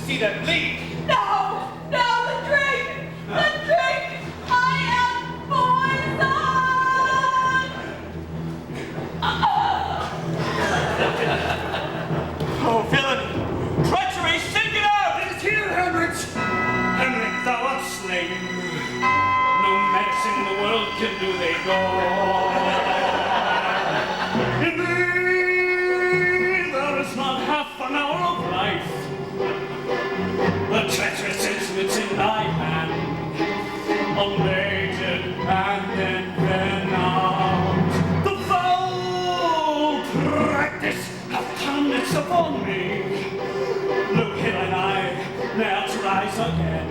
see them bleed. No! No, the drink! The drink! I am poisoned! Oh, villain! Treachery! Sink it out! It is here, Hamlet! Hamlet, thou art slain. No medicine in the world can do thee good. In thee there is not half an hour of life. The treacherous instruments in thy hand, unmated and envenomed. The foul practice hath turned its upon me. Look here, thine eye, ne'er to rise again.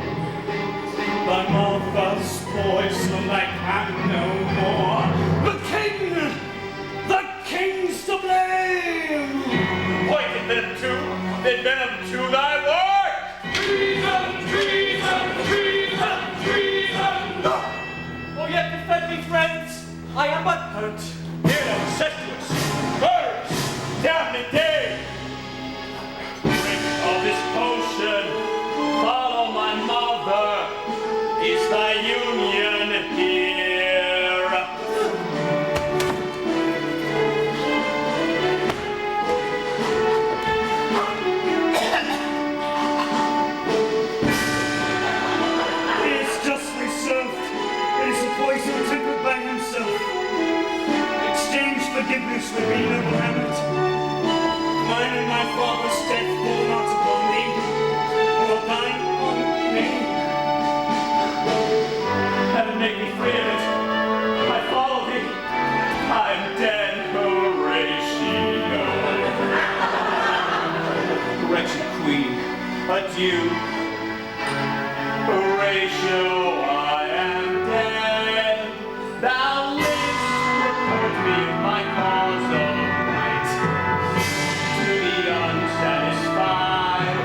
Thy mother's poison I can no more. The king's to blame. Pointed venom to, then venom to thy word! Treason, treason, treason, treason! Oh, yet defend me, friends! I am but hurt. Hear them, senseless, birds, damned day! Drink of this potion, follow my mother. Is thy union here? It is justly served. It is a poison tempered by himself. Exchange forgiveness with me, noble Hamlet. Mine and my father's death fall not upon thee, nor thine on me. Heaven make me free of it. I follow thee. I'm dead, Horatio. Wretched queen, adieu. Horatio, I am dead. Thou livest to report me my cause of right. To the unsatisfied,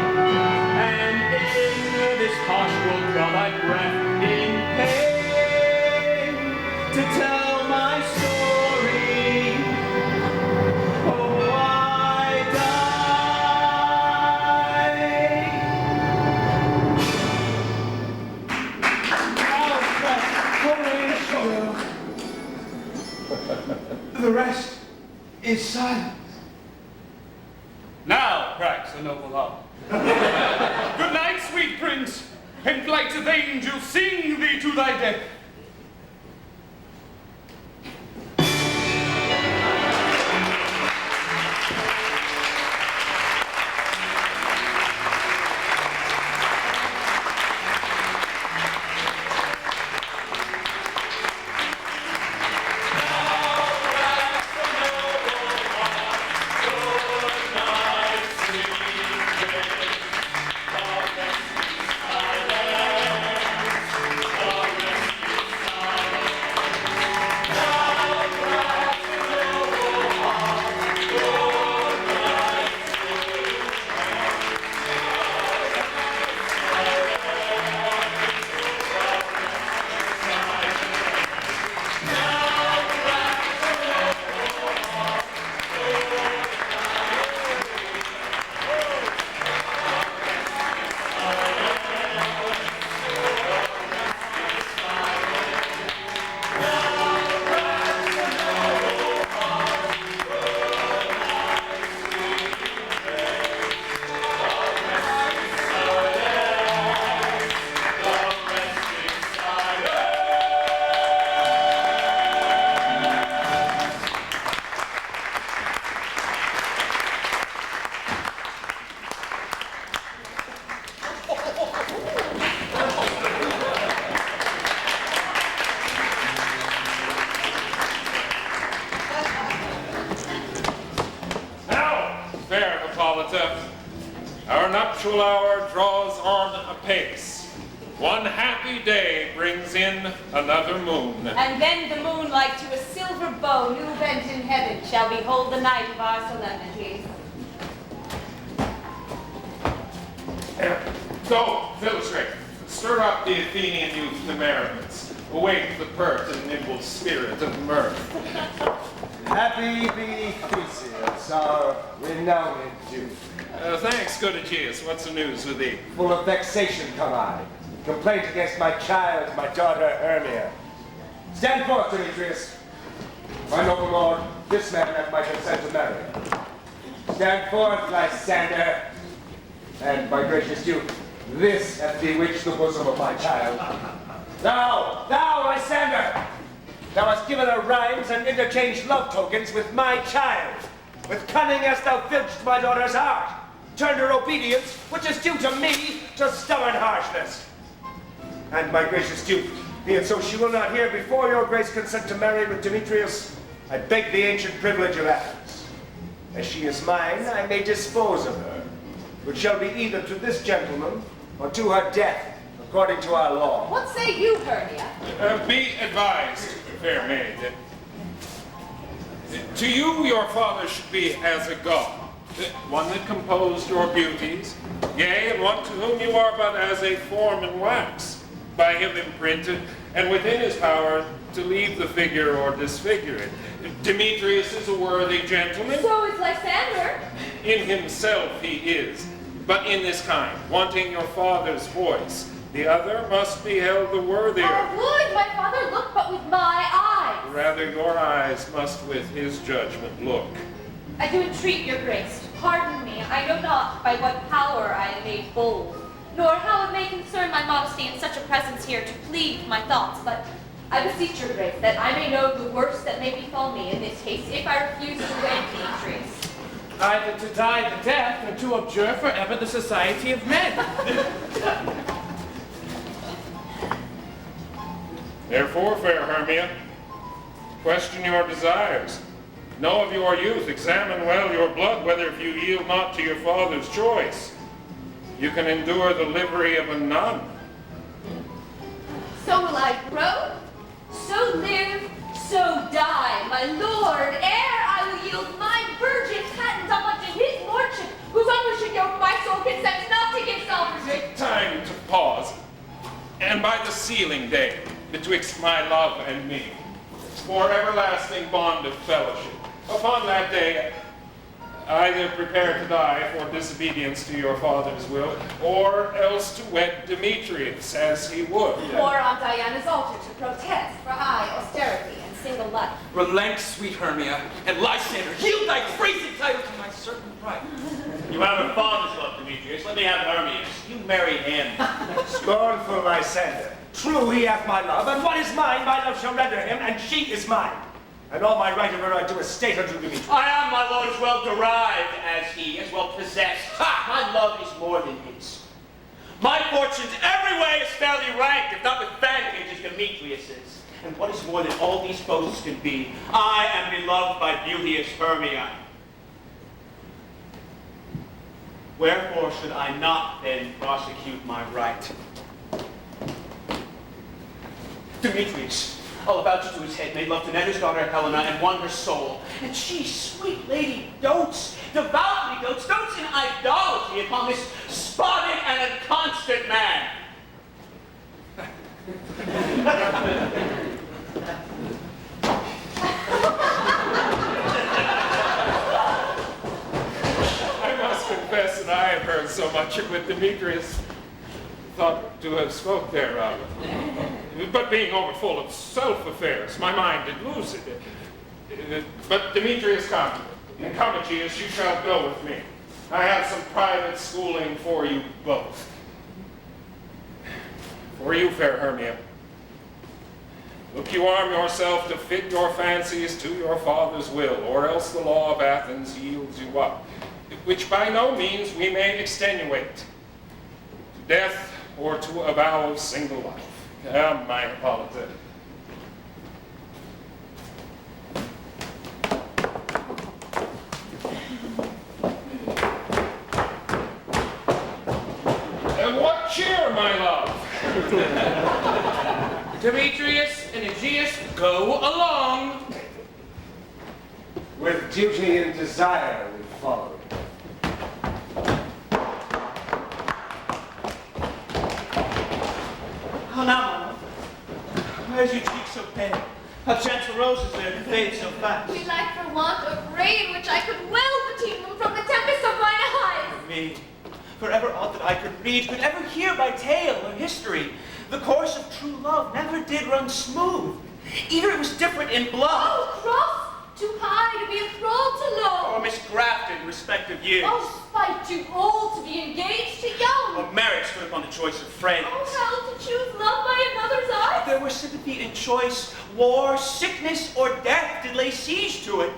and in this harsh world draw thy breath in pain to tell my story. Oh, I The rest is silence. now cracks the noble heart. Good night, sweet prince, and flights of angels sing thee to thy death. Our nuptial hour draws on apace. One happy day brings in another moon. And then the moon, like to a silver bow, new bent in heaven, shall behold the night of our solemnities. Go, Philostrate, stir up the Athenian youth to merriments. Awake the pert and nimble spirit of mirth. Happy be Theseus, our renowned Duke. Thanks, good Aegeus. What's the news with thee? Full of vexation come I. Complaint against my child, my daughter Hermia. Stand forth, Demetrius. My noble lord, this man hath my consent to marry. Stand forth, Lysander. And my gracious Duke, this hath bewitched the bosom of my child. Thou, Lysander, thou hast given her rhymes and interchanged love tokens with my child. With cunning hast thou filched my daughter's heart, turned her obedience, which is due to me, to stubborn harshness. And my gracious Duke, be it so she will not hear before your grace consent to marry with Demetrius, I beg the ancient privilege of Athens. As she is mine, I may dispose of her, which shall be either to this gentleman or to her death, according to our law. What say you, Hermia? Be advised, fair maid. To you, your father should be as a god, one that composed your beauties, yea, and one to whom you are but as a form in wax, by him imprinted, and within his power to leave the figure or disfigure it. Demetrius is a worthy gentleman. So is Lysander. In himself he is, but in this kind, wanting your father's voice, the other must be held the worthier. I would my father look but with my eyes. Rather your eyes must with his judgment look. I do entreat your grace, pardon me, I know not by what power I am made bold, nor how it may concern my modesty in such a presence here to plead my thoughts, but I beseech your grace that I may know the worst that may befall me in this case if I refuse to wed Demetrius. Either to die the death or to abjure forever the society of men. Therefore, fair Hermia, question your desires. Know of your youth, examine well your blood, whether if you yield not to your father's choice, you can endure the livery of a nun. So will I grow, so live, so die, my lord, ere I will yield my virgin patent unto his lordship, whose ownership yoke my soul consents not to give sovereignty. Take time to pause, and by the sealing day, betwixt my love and me, for everlasting bond of fellowship. Upon that day, either prepare to die for disobedience to your father's will, or else to wed Demetrius as he would. Or on Diana's altar to protest for high austerity and single life. Relent, sweet Hermia, and Lysander, yield thy crazy title to my certain right. You have a father's love, Demetrius. Let me have Hermia's. You marry him. Scornful Lysander, true he hath my love, and what is mine, my love shall render him, and she is mine. And all my right of her I do estate unto Demetrius. I am, my lord, as well derived as he, as well possessed. Ha! My love is more than his. My fortunes every way is fairly ranked, if not with vantage as Demetrius's. And what is more than all these boasts can be, I am beloved by beauteous Hermia. Wherefore should I not then prosecute my right? Demetrius, all about to his head, made love to Netta's daughter Helena and won her soul. And she, sweet lady, dotes, devoutly dotes in idolatry upon this spotted and inconstant man. I must confess that I have heard so much with Demetrius, thought to have spoke thereof. But being overfull of self-affairs, my mind did lose it. But Demetrius, come, and come, Aegeus, you shall go with me. I have some private schooling for you both. For you, fair Hermia, look you arm yourself to fit your fancies to your father's will, or else the law of Athens yields you up, which by no means we may extenuate, to death or to a vow of single life. Ah, my Hippolyta. And what cheer, my love? Demetrius and Aegeus, go along. With duty and desire we follow. Oh, now, my love, why is your cheek so pale? How chance the roses there to fade so fast? We like for want of rain, which I could well between them from the tempest of mine eyes. Me, forever aught that I could read, could ever hear by tale or history, the course of true love never did run smooth. Either it was different in blood. Oh, cross! Too high to be enthralled to low. Or misgrafted in respect of years. Oh, spite too old to be engaged to young. Or merit stood upon the choice of friends. Oh, hell to choose love by another's eye. There was sympathy in choice, war, sickness, or death did lay siege to it.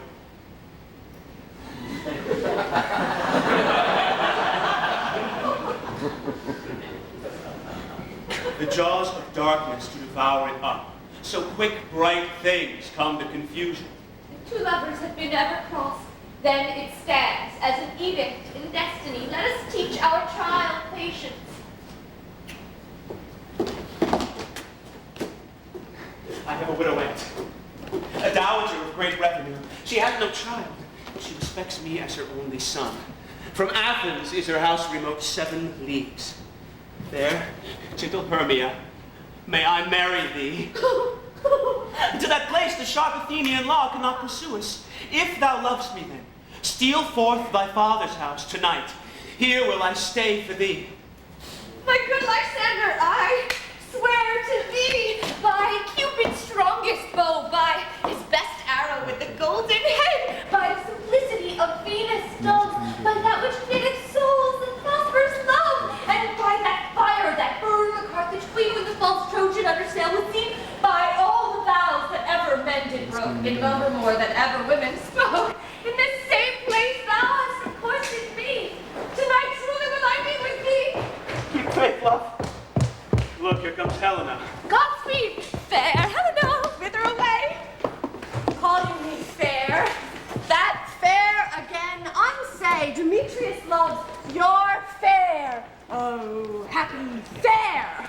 The jaws of darkness to devour it up. So quick, bright things come to confusion. If two lovers have been ever crossed, then it stands as an edict in destiny. Let us teach our child patience. I have a widow aunt, a dowager of great revenue. She has no child. She respects me as her only son. From Athens is her house remote 7 leagues. There, gentle Hermia, may I marry thee. To that place the sharp Athenian law cannot pursue us. If thou lovest me then, steal forth thy father's house tonight. Here will I stay for thee. My good Lysander, I swear to thee by Cupid's strongest bow, by his best arrow with the golden head, by the simplicity of Venus' doves, by that which knitteth souls and prospers love, and by that fire that burned the Carthage queen when the false Trojan under sail was seen, by all the vows that ever men did broke, in love or more than ever women spoke. In this same place thou hast requested me. Tonight truly will I be with thee. Keep faith, love. Look, here comes Helena. Godspeed, fair Helena, whither away? Calling me fair, that fair again unsay. Demetrius loves your fair. Oh, happy fair.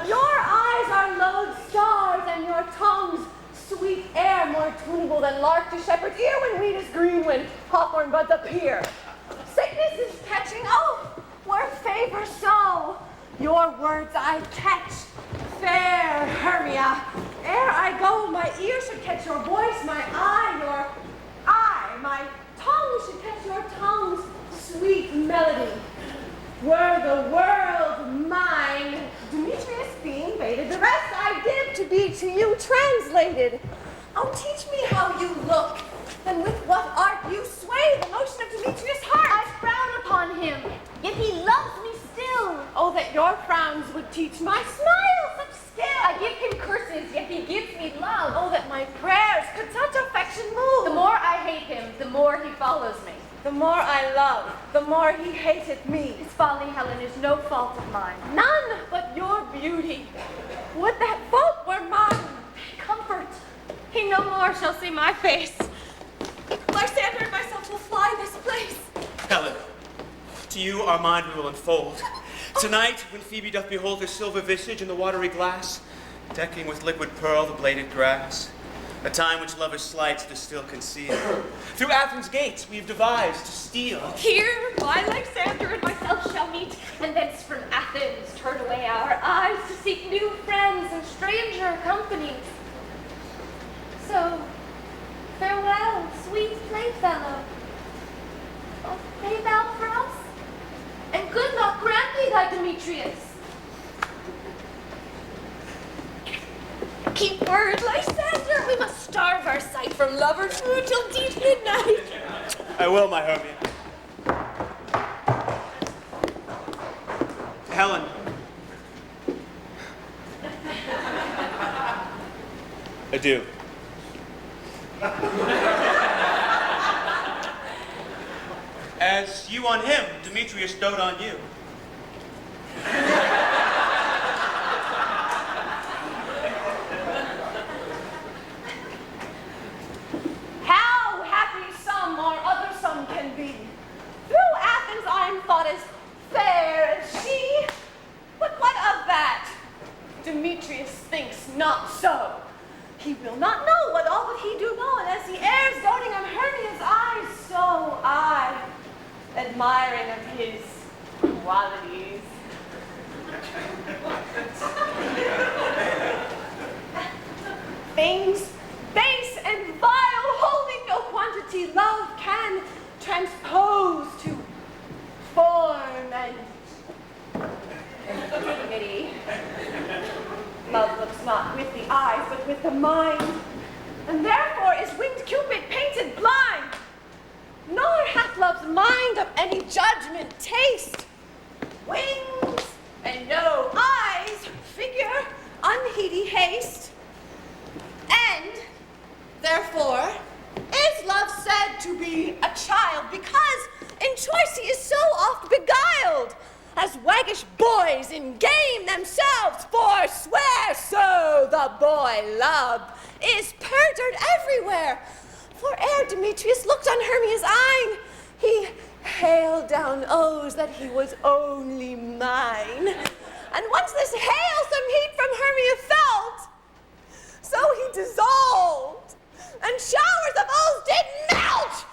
Your eyes are lodestars and your tongue's sweet air more tunable than lark to shepherd's ear when wheat is green, when hawthorn buds appear. Sickness is catching, oh, were favor so. Your words I catch, fair Hermia. Ere I go, my ear should catch your voice, my eye, your eye. My tongue should catch your tongue's sweet melody. Were the world mine, Demetrius being baited, the rest I give to be to you translated. Oh, teach me how you look, and with what art you sway the motion of Demetrius' heart. I frown upon him, yet he loves me still. Oh, that your frowns would teach my smile such skill. I give him curses, yet he gives me love. Oh, that my prayers could such affection move. The more I hate him, the more he follows me. The more I love, the more he hateth me. His folly, Helen, is no fault of mine. None but your beauty. Would that fault were mine. Comfort, he no more shall see my face. Lysander and myself will fly this place. Helen, to you our mind we will unfold. Tonight, when Phoebe doth behold her silver visage in the watery glass, decking with liquid pearl the bladed grass, a time which lovers slights do still conceal. Through Athens' gates we've devised to steal. Here, my Lysander and myself shall meet, and thence from Athens turn away our eyes to seek new friends and stranger companies. So, farewell, sweet playfellow. Oh, pray thou for us, and good luck grant thee thy Demetrius. Keep word, Lysander. We must starve our sight from lovers' food till deep midnight. I will, my Hermia. Helen. Adieu. As you on him, Demetrius dote on you. How happy some or other some can be. Through Athens I am thought as fair as she. But what of that? Demetrius thinks not so. He will not know what all that he do know, and as he errs doting on Hermia's eyes, so I, admiring of his qualities. Things transposed to form and dignity. Love looks not with the eyes, but with the mind, and therefore is winged Cupid painted blind. Nor hath love's mind of any judgment taste. Wings and no eyes, figure unheedy haste. And therefore is love said to be a child, because in choice he is so oft beguiled, as waggish boys in game themselves forswear, so the boy love is perjured everywhere. For ere Demetrius looked on Hermia's eyne, he hailed down oaths that he was only mine. And once this hail some heat from Hermia felt, so he dissolved, and showers of oaths did melt.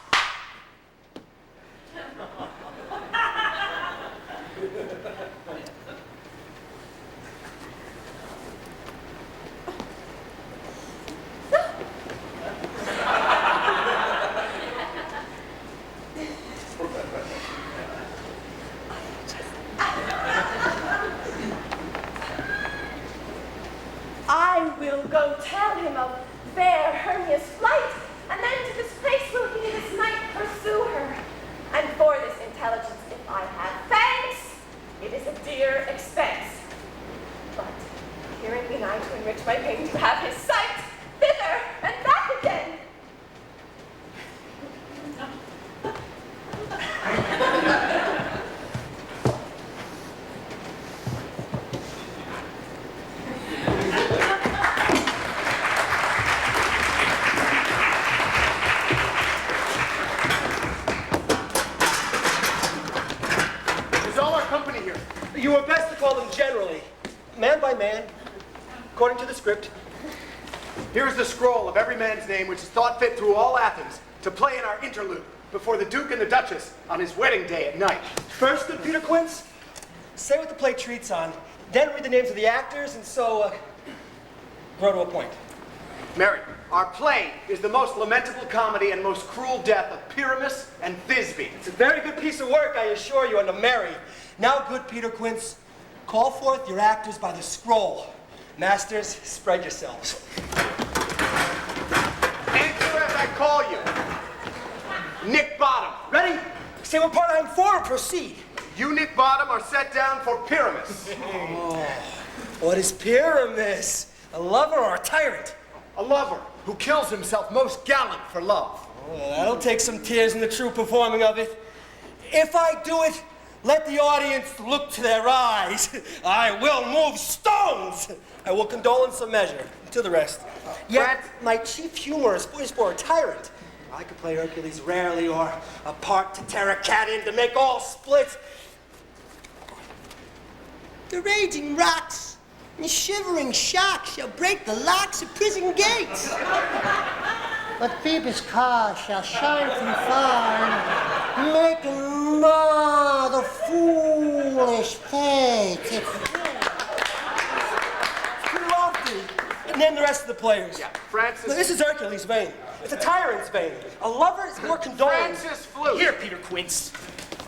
I will go tell him of fair Hermia's flight, and then to this place will he this night pursue her. And for this intelligence, if I have thanks, it is a dear expense. But herein be I to enrich my pain to have his sight, thither and back again. You were best to call them generally, man by man, according to the script. Here is the scroll of every man's name which is thought fit through all Athens to play in our interlude before the Duke and the Duchess on his wedding day at night. First, the Peter Quince, say what the play treats on, then read the names of the actors, and so grow to a point. Mary, our play is the most lamentable comedy and most cruel death of Pyramus and Thisbe. It's a very good piece of work, I assure you, under Mary. Now, good Peter Quince, call forth your actors by the scroll. Masters, spread yourselves. Answer as I call you. Nick Bottom. Ready? Say what part I'm for and proceed. You, Nick Bottom, are set down for Pyramus. Oh, what is Pyramus? A lover or a tyrant? A lover who kills himself most gallant for love. Oh, that'll take some tears in the true performing of it. If I do it, let the audience look to their eyes. I will move stones. I will condole in some measure. To the rest. Yet, my chief humor is for a tyrant. I could play Hercules rarely, or a part to tear a cat in to make all splits. The raging rocks and shivering shocks shall break the locks of prison gates. But Phoebus' car shall shine from far and make him mar the foolish fate. It's too lofty. And then the rest of the players. Yeah, Francis. Now, this is Hercules' vein. It's a tyrant's vein. A lover is more condoling. Francis Flute. Here, Peter Quince.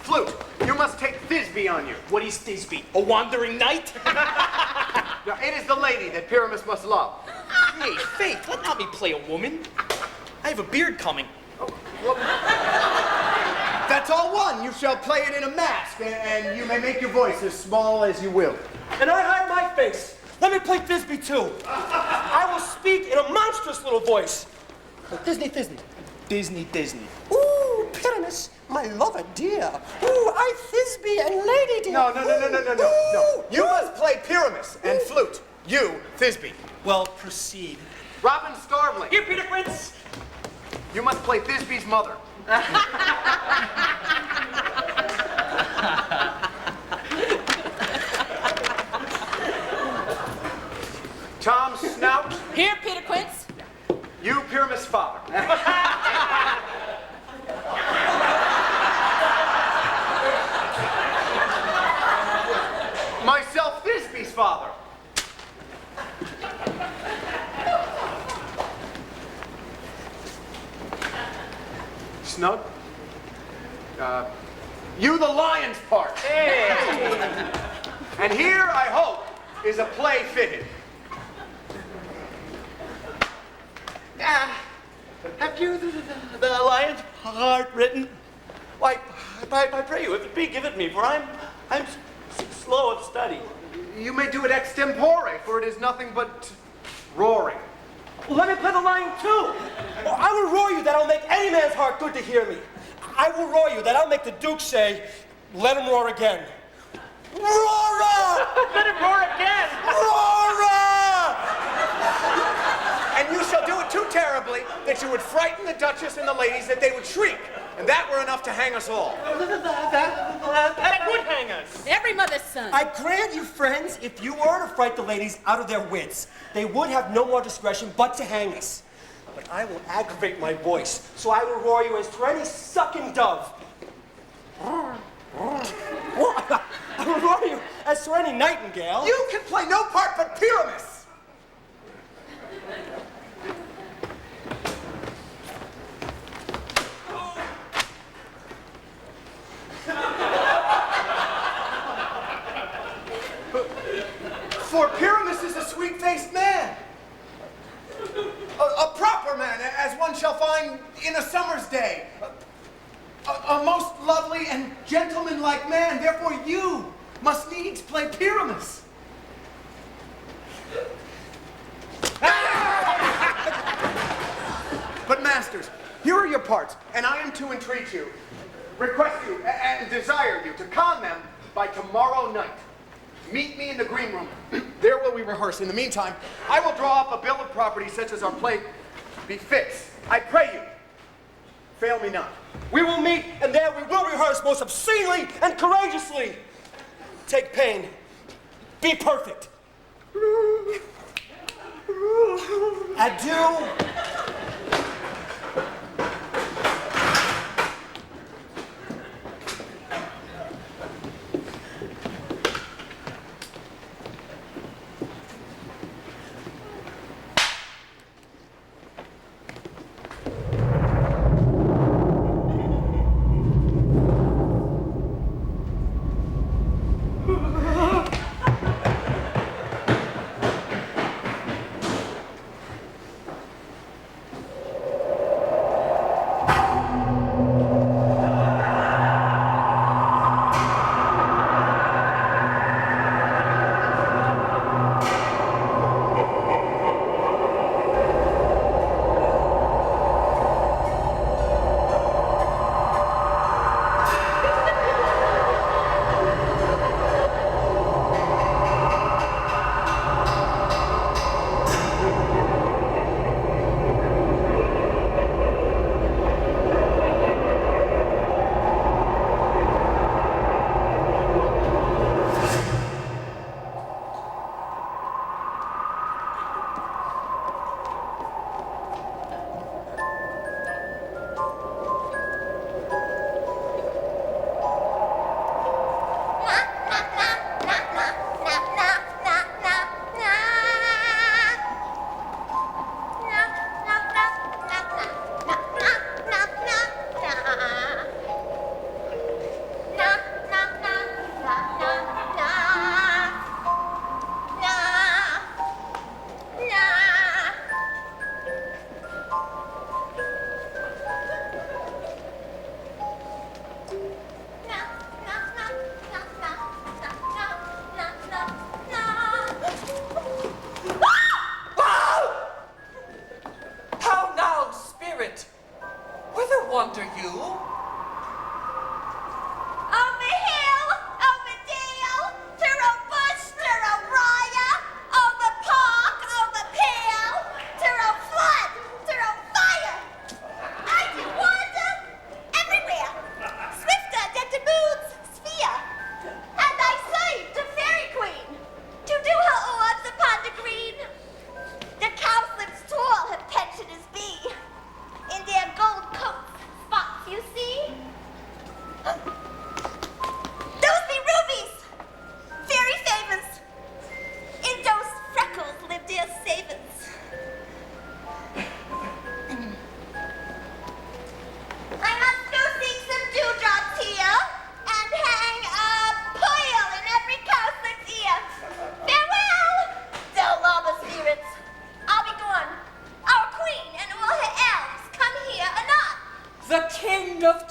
Flute, you must take Thisbe on you. What is Thisbe? A wandering knight? Now, it is the lady that Pyramus must love. Hey, Faith, let not me play a woman. I have a beard coming. Oh, well, that's all one. You shall play it in a mask, and you may make your voice as small as you will. And I hide my face. Let me play Thisbe too. I will speak in a monstrous little voice. Like Disney. Disney. Ooh, Pyramus, my lover dear. Ooh, I Thisbe and lady dear. No. You must play Pyramus and Flute. You, Thisbe. Well, proceed. Robin Starveling. Here, Peter Quince. You must play Thisbe's mother. Tom Snout. Here, Peter Quince. You, Pyramus' father. Myself, Thisbe's father. Snug? You the lion's part. Hey. And here, I hope, is a play fitted. Have you the lion's heart written? Why, I pray you, if it be given me, for I'm slow of study. You may do it extempore, for it is nothing but roaring. Well, let me play the lion too. Oh, I will roar you that I'll make any man's heart good to hear me. I will roar you that I'll make the Duke say, let him roar again. Roar! Let him roar again! Roar! And you shall do it too terribly that you would frighten the Duchess and the ladies that they would shriek. And that were enough to hang us all. That would hang us. Every mother's son. I grant you, friends, if you were to fright the ladies out of their wits, they would have no more discretion but to hang us. But I will aggravate my voice, so I will roar you as to any sucking dove. I will roar you as to any nightingale. You can play no part but Pyramus. For Pyramus is a sweet-faced man. A proper man, as one shall find in a summer's day. A most lovely and gentlemanlike man. Therefore you must needs play Pyramus. But masters, here are your parts, and I am to entreat you, request you, and desire you to con them by tomorrow night. Meet me in the green room. There will we rehearse. In the meantime, I will draw up a bill of property such as our play befits. I pray you, fail me not. We will meet, and there we will rehearse most obscenely and courageously. Take pain. Be perfect. Adieu.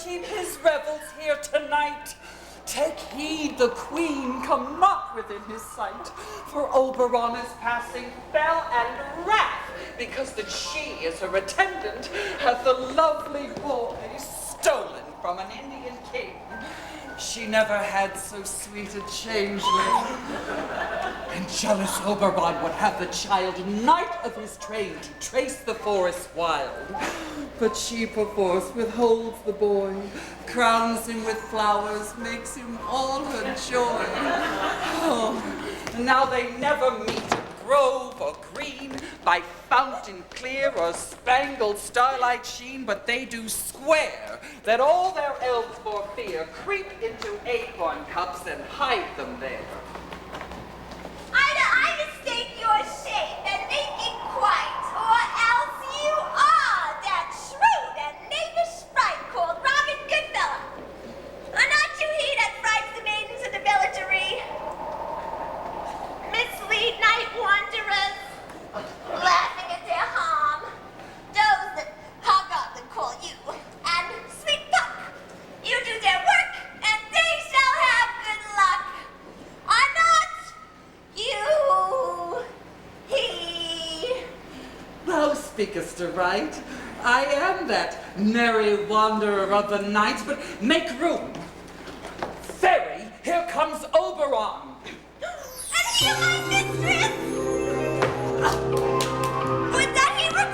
keep his revels here tonight. Take heed the queen come not within his sight, for Oberon is passing fell and wrath, because that she, as her attendant, hath the lovely boy stolen from an Indian king. She never had so sweet a changeling. And jealous Oberon would have the child knight of his train to trace the forest wild. But she perforce withholds the boy, crowns him with flowers, makes him all her joy. Oh, now they never meet in grove or green, by fountain clear or spangled starlight sheen, but they do swear that all their elves for fear creep into acorn cups and hide them there. I mistake your shape and make it quite, or else you are that shrewd and knavish sprite called Robin Goodfellow. Are not you he that frights the maidens of the villagery? Mislead night wanderers, laughing at their harm. Those that hobgoblin call you, and sweet puck, you do their work, and they shall have good luck. Are not you he? Thou speakest aright. I am that merry wanderer of the night, but make room. Fairy, here comes Oberon. And he my mistress! Would that he were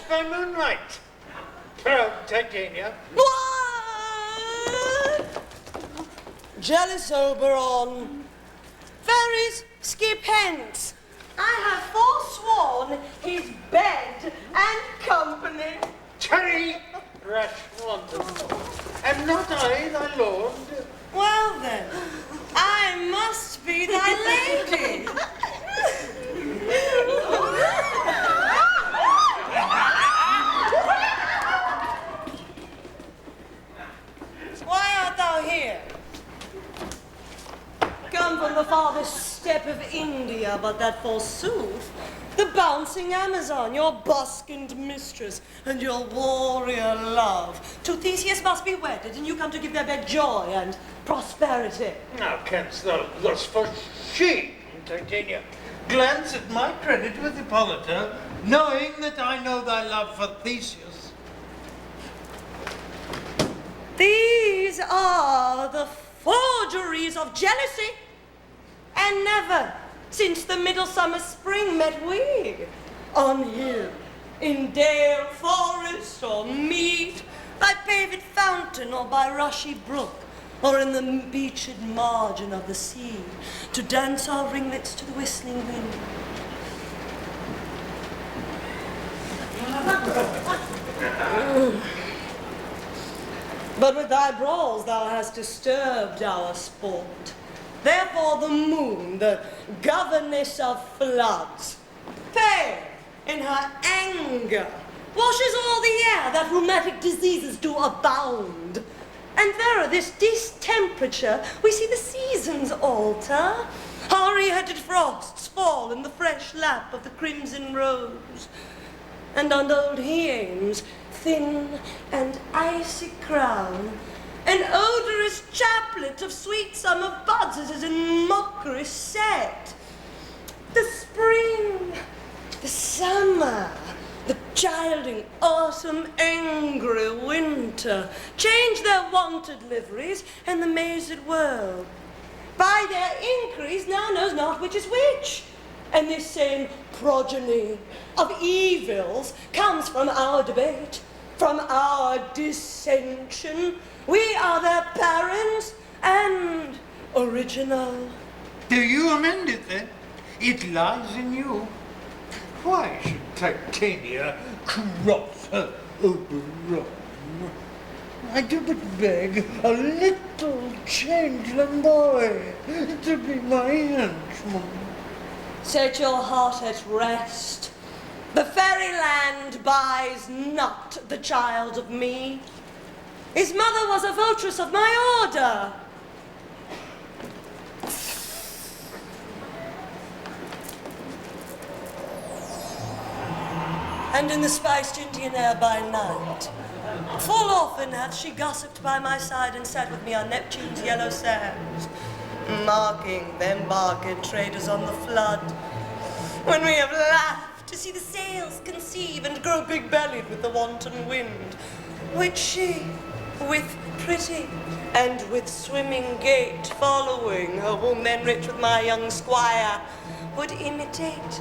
by moonlight. Proud Titania. What? Jealous Oberon. Fairies, skip hence. I have forsworn his bed and company. Tarry, rash wanton. Am not I thy lord? Well then, I must be thy lady. Why art thou here? Come from the farthest steppe of India, but that forsooth, the bouncing Amazon, your buskined mistress, and your warrior love. To Theseus must be wedded, and you come to give their bed joy and prosperity. Now canst thou thus foresee, Titania, glance at my credit with Hippolyta, knowing that I know thy love for Theseus. These These are the forgeries of jealousy. And never, since the midsummer spring, met we on hill, in dale, forest, or mead, by paved fountain or by rushy brook, or in the beached margin of the sea, to dance our ringlets to the whistling wind. But with thy brawls thou hast disturbed our sport. Therefore the moon, the governess of floods, pale in her anger, washes all the air that rheumatic diseases do abound. And there, this distemperature, we see the seasons alter. Hoary-headed frosts fall in the fresh lap of the crimson rose. And on old Heame's thin and icy crown, an odorous chaplet of sweet summer buds is in mockery set. The spring, the summer, the childing autumn, angry winter, change their wonted liveries, and the mazed world, by their increase, now knows not which is which. And this same progeny of evils comes from our debate, from our dissension. We are their parents and original. Do you amend it then? It lies in you. Why should Titania cross her Oberon? I do but beg a little changeling boy to be my henchman. Set your heart at rest. The fairyland buys not the child of me. His mother was a votress of my order. And in the spiced Indian air by night, full often hath she gossiped by my side and sat with me on Neptune's yellow sands, marking them bargain traders on the flood, when we have laughed to see the sails conceive and grow big-bellied with the wanton wind, which she, with pretty and with swimming gait, following her woman rich with my young squire, would imitate,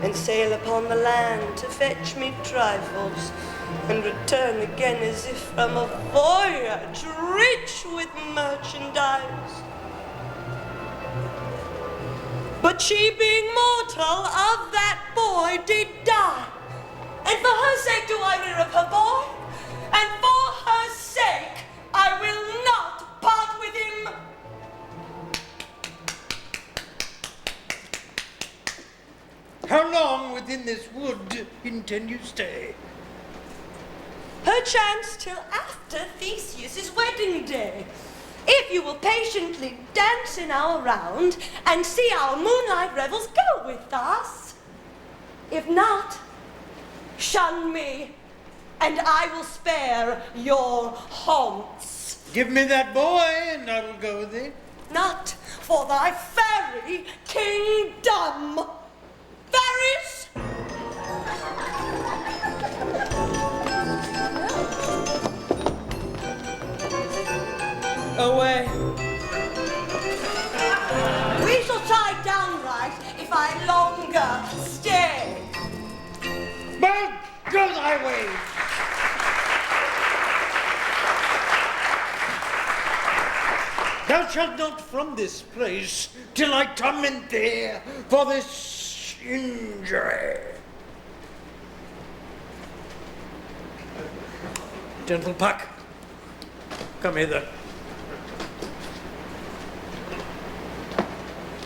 and sail upon the land to fetch me trifles, and return again as if from a voyage rich with merchandise. But she, being mortal, of that boy did die, and for her sake do I rear up her boy, and for her sake I will not part with him. How long within this wood intend you stay? Perchance till after Theseus's wedding day, if you will patiently dance in our round and see our moonlight revels, go with us. If not, shun me, and I will spare your haunts. Give me that boy, and I will go with thee. Not for thy fairy kingdom. Fairies! Away. We shall tie downright if I longer stay. But go thy way. Thou shalt not from this place till I torment thee for this injury. Gentle Puck, come hither.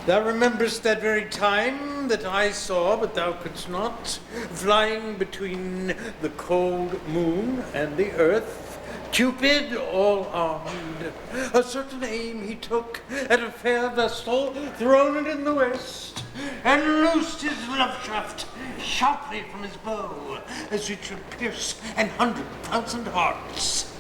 Thou rememberest that very time that I saw, but thou couldst not, flying between the cold moon and the earth, Cupid all armed. A certain aim he took at a fair vessel, thrown it in the west, and loosed his love shaft sharply from his bow, as it should pierce 100,000 hearts.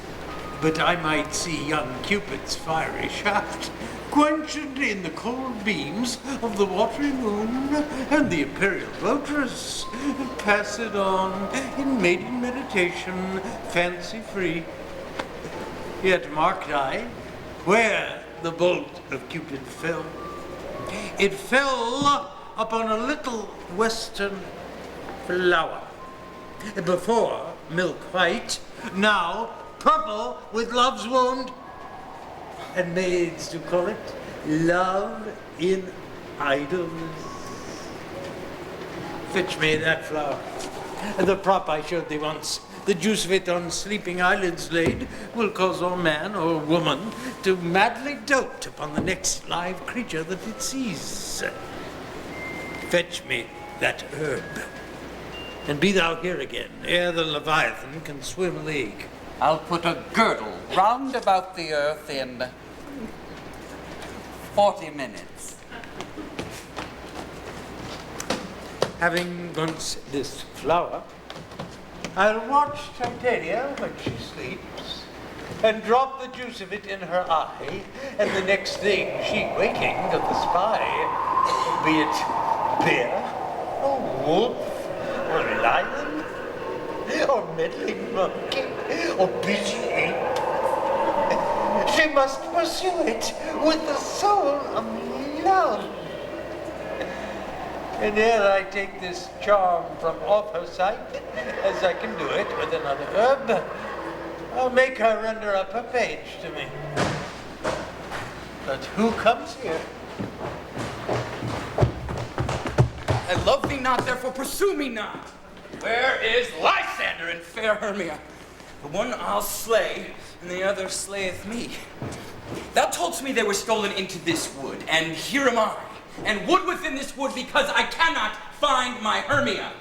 But I might see young Cupid's fiery shaft quenched in the cold beams of the watery moon, and the imperial votress pass it on in maiden meditation, fancy-free. Yet marked I where the bolt of Cupid fell. It fell upon a little western flower. Before milk white, now purple with love's wound. And maids do call it love in idleness. Fetch me that flower. The prop I showed thee once. The juice of it on sleeping eyelids laid will cause all man or woman to madly dote upon the next live creature that it sees. Fetch me that herb, and be thou here again, ere the Leviathan can swim a league. I'll put a girdle round about the earth in 40 minutes. Having once this flower, I'll watch Titania when she sleeps, and drop the juice of it in her eye, and the next thing she waking doth espy, be it bear, or wolf, or lion, or meddling monkey, or busy ape, she must pursue it with the soul of love. And ere I take this charm from off her sight, as I can do it with another herb, I'll make her render up her page to me. But who comes here? I love thee not, therefore pursue me not. Where is Lysander and fair Hermia? The one I'll slay, and the other slayeth me. Thou toldst me they were stolen into this wood, and here am I. And wood within this wood, because I cannot find my Hermia.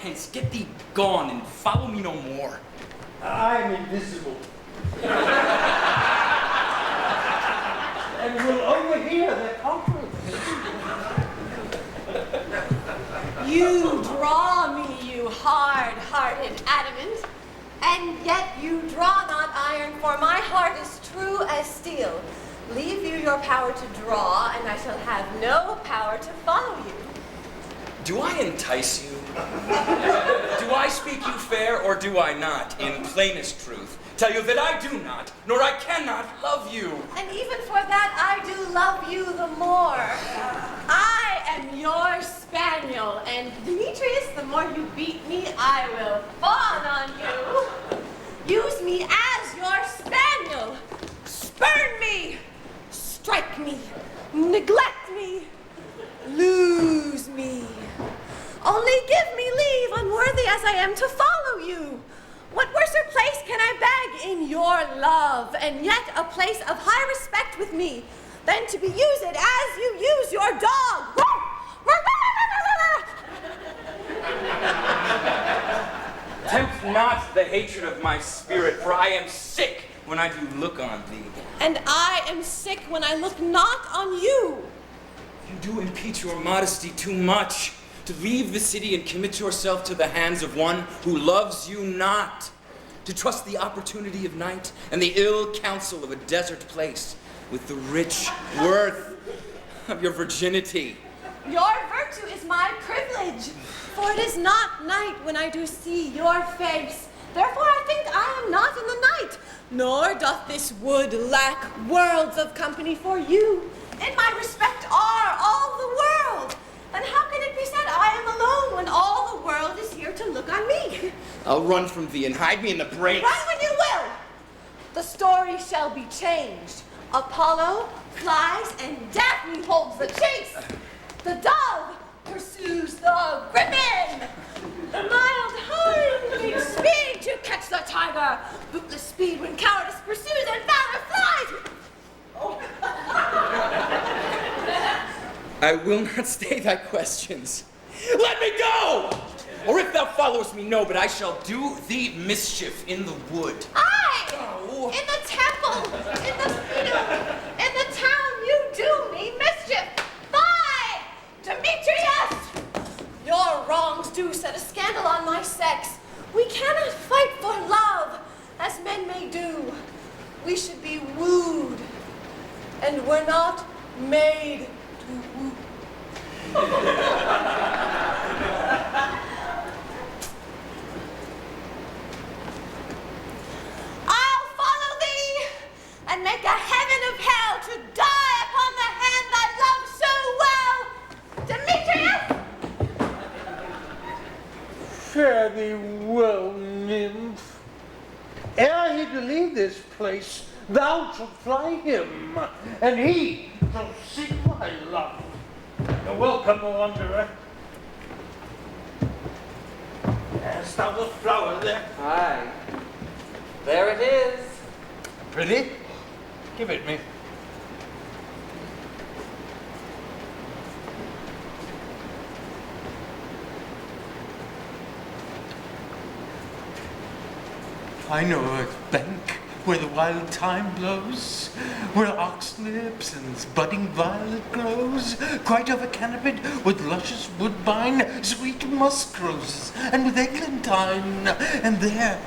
Hence, get thee gone and follow me no more. I am invisible. and will overhear their conference. You draw me, you hard-hearted adamant, and yet you draw not iron, for my heart is true as steel. Leave you your power to draw, and I shall have no power to follow you. Do I entice you? Do I speak you fair, or do I not, in plainest truth, tell you that I do not, nor I cannot love you? And even for that, I do love you the more. I am your spaniel, and Demetrius, the more you beat me, I will fawn on you. Use me as your spaniel. Spurn me. Strike me. Neglect me. Lose me. Only give me leave, unworthy as I am, to follow you. What worser place can I beg in your love, and yet a place of high respect with me, than to be used as you use your dog? Tempt not the hatred of my spirit, for I am sick when I do look on thee. And I am sick when I look not on you. You do impeach your modesty too much, to leave the city and commit yourself to the hands of one who loves you not, to trust the opportunity of night and the ill counsel of a desert place with the rich worth of your virginity. Your virtue is my privilege, for it is not night when I do see your face. Therefore I think I am not in the night, nor doth this wood lack worlds of company for you. In my respect are all the world. Then how can it be said I am alone when all the world is here to look on me? I'll run from thee and hide me in the brakes. Run when you will. The story shall be changed. Apollo flies and Daphne holds the chase. The dove pursues the griffin. The mild hind makes speed to catch the tiger. Bootless speed when cowardice pursues and valor flies. Oh. I will not stay thy questions. Let me go! Or if thou followest me, no, but I shall do thee mischief in the wood. Aye! Oh. In the temple, in the field, in the town, you do me mischief. Fie! Demetrius! Your wrongs do set a scandal on my sex. We cannot fight for love, as men may do. We should be wooed, and we're not made to woo. I'll follow thee, to leave this place, thou shalt fly him, and he shall seek my love. You're welcome, wanderer. Hast thou the flower there? Aye. There it is. Pretty? Give it me. I know a bank where the wild thyme blows, where oxlips and budding violet grows, quite over-canopied with luscious woodbine, sweet musk roses, and with eglantine. And there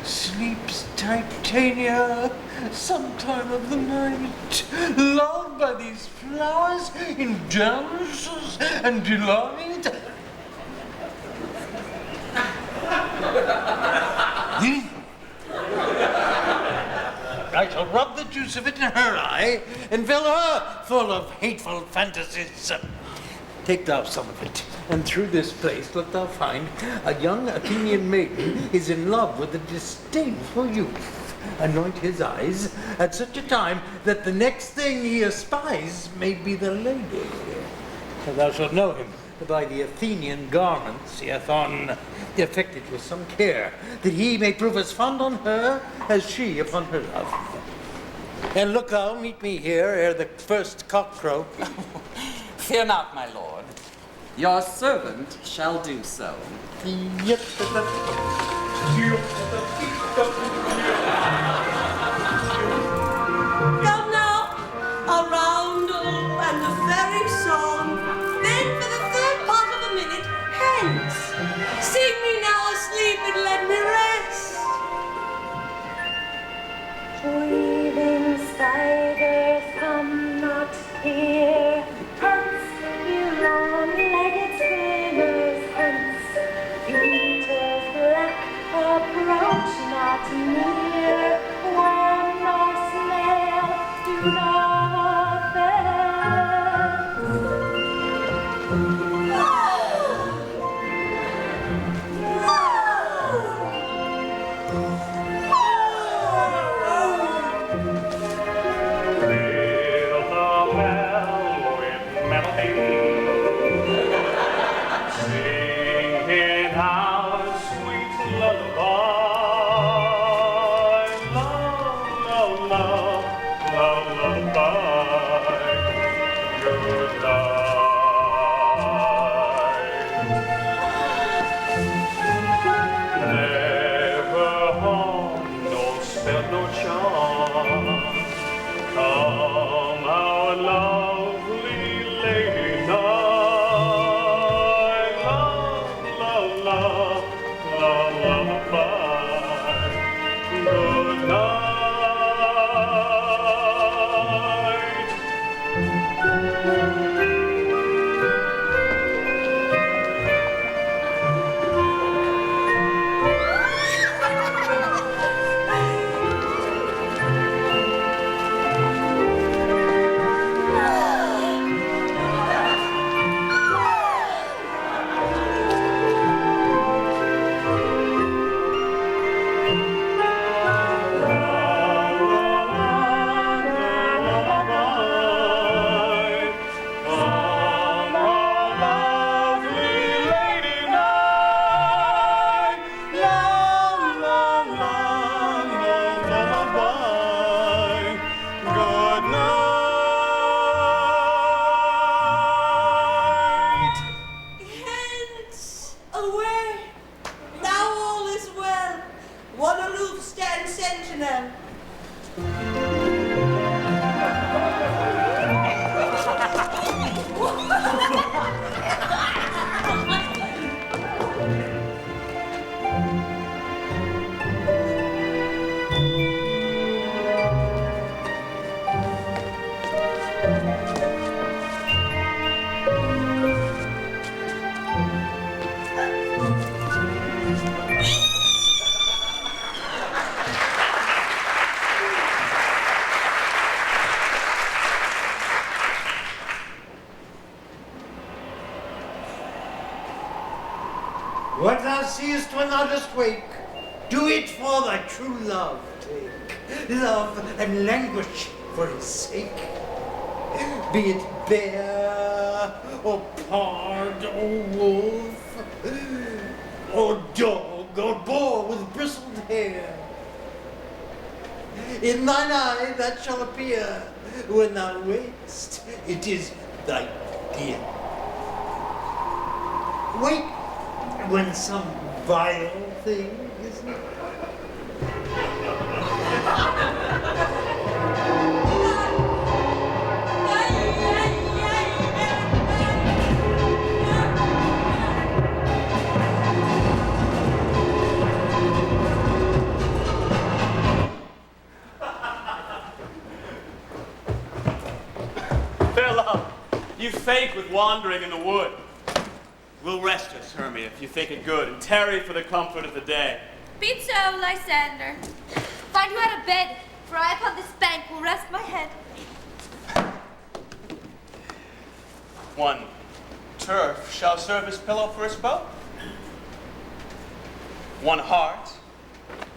sleeps Titania, sometime of the night, lulled by these flowers in dances and delight. I shall rub the juice of it in her eye and fill her full of hateful fantasies. Take thou some of it, and through this place wilt thou find a young Athenian maiden is in love with a disdainful youth. Anoint his eyes at such a time that the next thing he espies may be the lady. And thou shalt know him by the Athenian garments he hath on, effected with some care, that he may prove as fond on her as she upon her love. And look thou, meet me here ere the first cock crow. Fear not, my lord. Your servant shall do so. Come now, a roundel and a fairy song. Then for the third part of a minute, hence. Sing me now asleep and let me rest. Breathing spiders, come not here. Hence, you long-legged swimmers, hence. Beetles black, approach not near. Worm nor snail, do not What thou seest when thou dost wake, Do it for thy true love take. Love and languish for his sake. Be it bear, or pard, or wolf, or dog, or boar with bristled hair. In thine eye that shall appear when thou wakest. It is thy dear. Wake when some vile thing is not. Fair love, you faint with wandering in the wood. We'll rest us, Hermia, if you think it good, and tarry for the comfort of the day. Be it so, Lysander. Find you at a bed, for I upon this bank will rest my head. One turf shall serve as pillow for us both. One heart,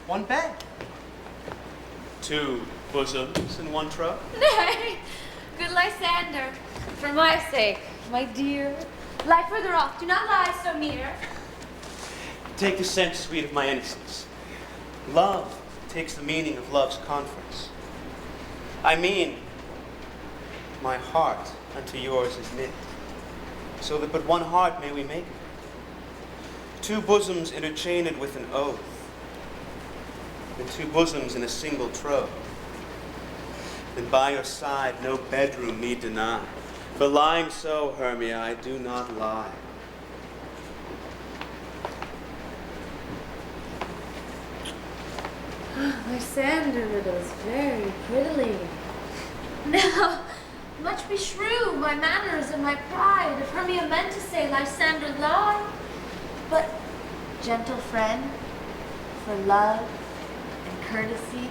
one bed. Two bosoms and one trove. Nay, good Lysander, for my sake, my dear, lie further off, do not lie so near. Take the sense, sweet, of my innocence. Love takes the meaning of love's conference. I mean, my heart unto yours is knit, so that but one heart may we make it. Two bosoms interchained with an oath, and two bosoms in a single trove. Then by your side no bedroom need deny, for lying so, Hermia, I do not lie. Lysander riddles very prettily. Now, much beshrew my manners and my pride if Hermia meant to say Lysander lie. But, gentle friend, for love and courtesy,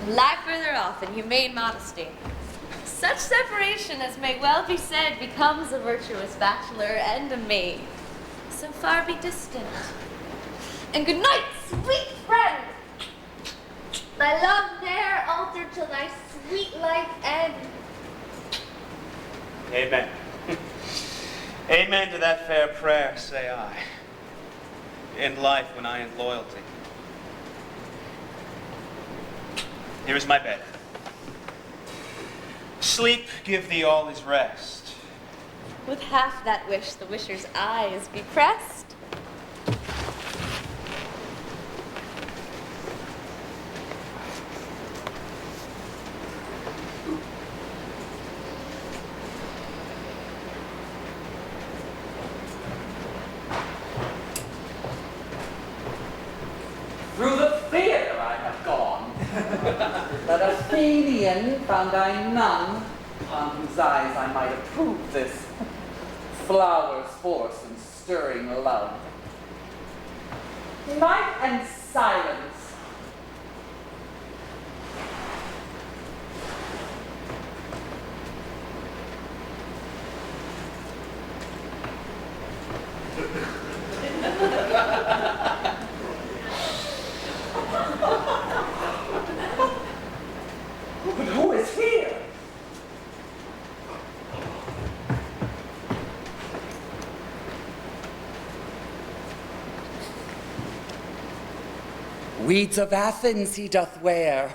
lie further off in humane modesty. Such separation as may well be said becomes a virtuous bachelor and a maid. So far be distant. And good night, sweet friend! Thy love ne'er alter till thy sweet life end. Amen. Amen to that fair prayer, say I. End life when I end loyalty. Here is my bed. Sleep give thee all his rest. With half that wish the wisher's eyes be pressed. Through the theater I have gone, but Athenian found I none on whose eyes I might approve this flower's force and stirring love. Night and silence. But who is here? Weeds of Athens he doth wear.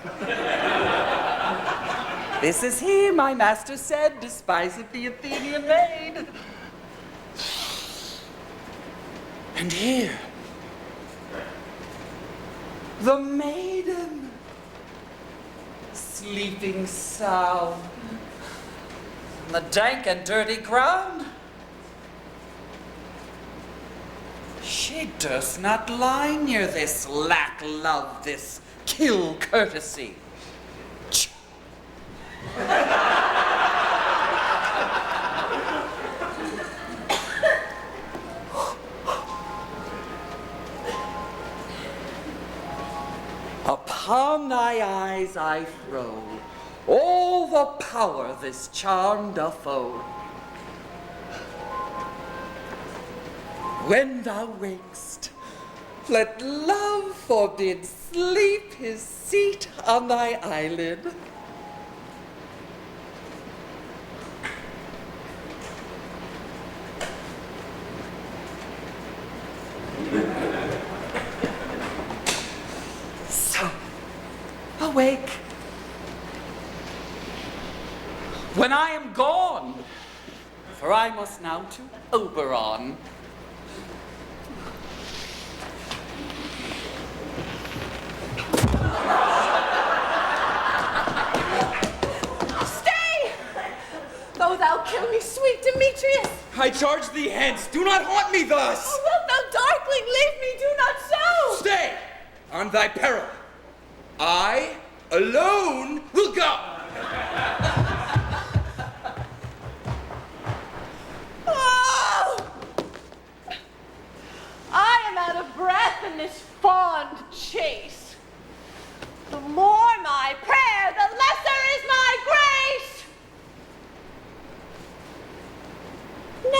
This is he, my master said, despiseth the Athenian maid. And here, the maiden, sleeping sound on the dank and dirty ground. She durst not lie near this lack love, this kill courtesy. Upon thy eyes I throw all the power this charm doth owe. When thou wakest, Let love forbid sleep his seat on thy eyelid. So, awake. When I am gone, for I must now to Oberon. Stay! Though thou kill me, sweet Demetrius! I charge thee hence. Do not haunt me thus. Oh, wilt thou, darkling, leave me? Do not so! Stay, on thy peril. I alone will go. Oh! I am out of breath in this fond chase. The more my prayer, the lesser is my grace. No.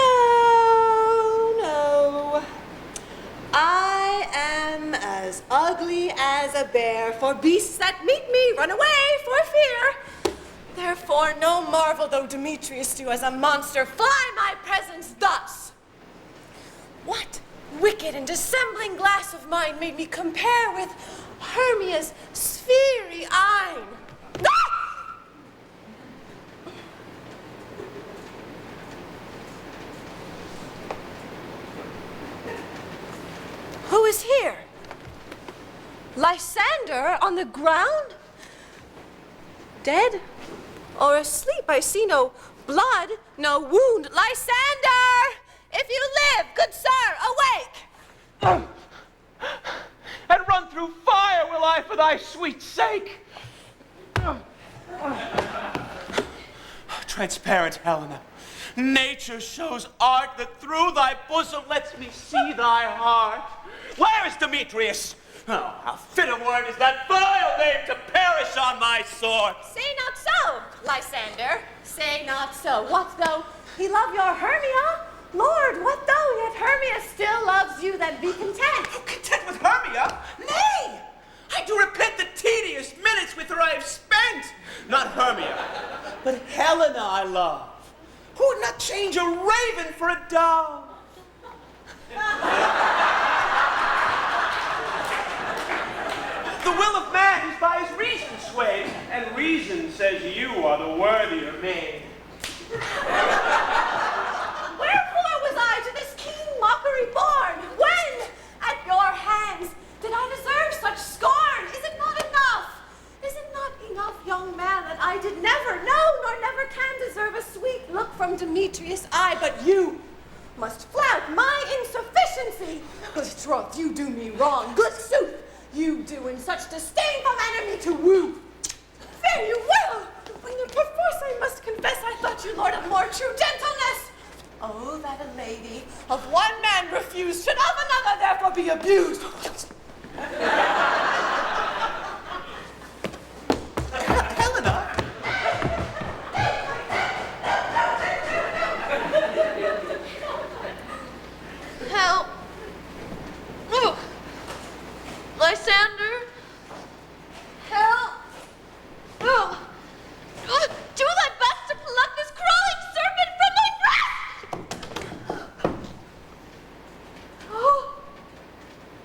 I am as ugly as a bear. For beasts that meet me run away for fear. Therefore, no marvel though Demetrius do as a monster fly my presence thus. What wicked and dissembling glass of mine made me compare with Hermia's sphery eyne? Ah! Who is here? Lysander on the ground? Dead? Or asleep? I see no blood, no wound. Lysander! If you live, good sir, awake! And run through fire will I for thy sweet sake. Transparent Helena, nature shows art that through thy bosom lets me see thy heart. Where is Demetrius? Oh, how fit a word is that vile name to perish on my sword. Say not so, Lysander. Say not so. What though he love your Hermia? Lord, what though yet Hermia still loves you, then be content. Oh, content with Hermia? Nay! I do repent the tedious minutes with her I have spent. Not Hermia, but Helena I love. Who would not change a raven for a dove? The will of man is by his reason swayed, and reason says you are the worthier maid. Wherefore was I to this keen mockery born? When, at your hands, did I deserve such scorn? Is it not enough? Is it not enough, young man, that I did never know, nor never can deserve a sweet look from Demetrius' eye, but you must flout my insufficiency. Good troth, you do me wrong. Good sooth, you do in such disdainful manner me to woo. Fare you well, when perforce I must confess I thought you lord of more true gentleness. Oh, that a lady of one man refused should of another therefore be abused. Helena? Help. Oh. Lysander. Help. Oh. Oh. Do thy best to pluck this crawling serpent from my breast! Oh.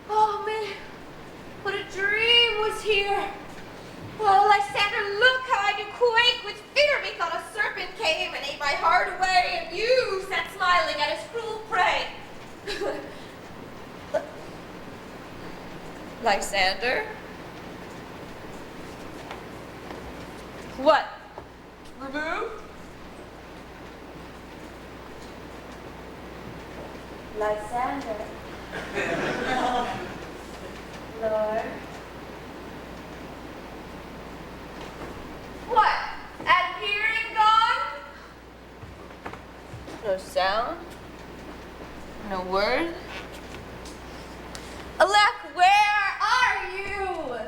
Oh, me. What a dream was here. Oh, Lysander, look how I do quake with fear because a serpent came and ate my heart away, and you sat smiling at his cruel prey. Lysander? What? Remove? Lysander. Lord. What? And hearing gone? No sound? No word? Alack, where are you?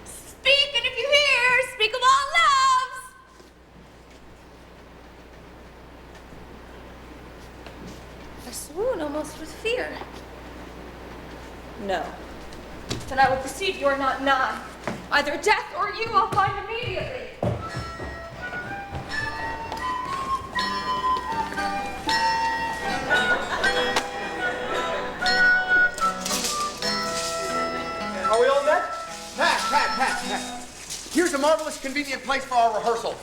Speak, and if you hear, speak of all loves. I swoon almost with fear. then I would perceive you are not nigh. Either death or you I'll find immediately. Are we all met? Pat. Here's a marvelous, convenient place for our rehearsal.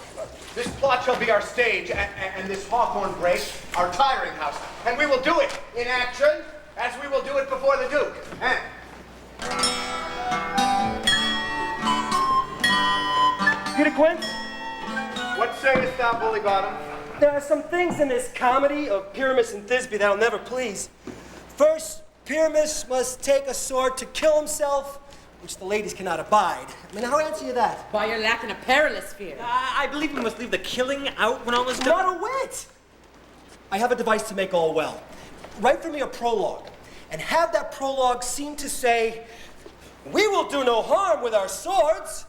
This plot shall be our stage, and this hawthorn break, our tiring house. And we will do it in action, as we will do it before the Duke. Peter Quince? What sayest thou, Bully Bottom? There are some things in this comedy of Pyramus and Thisbe that'll never please. First, Pyramus must take a sword to kill himself, which the ladies cannot abide. I mean, how answer you that? Why, you're lacking a perilous fear. I believe we must leave the killing out when all is done. Not a whit! I have a device to make all well. Write for me a prologue, and have that prologue seem to say, we will do no harm with our swords,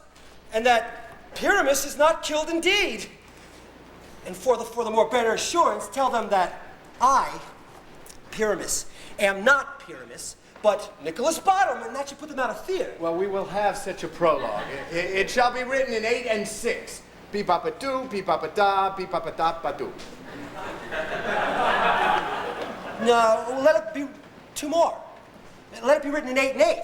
and that Pyramus is not killed indeed. And for the more better assurance, tell them that I, Pyramus, am not Pyramus, but Nicholas Bottom, and that should put them out of fear. Well, we will have such a prologue. It shall be written in 8 and 6. Beep-bop-a-doo, beep-bop-a-da, beep-bop-a-da-ba-doo. No, let it be 2 more. Let it be written in 8 and 8.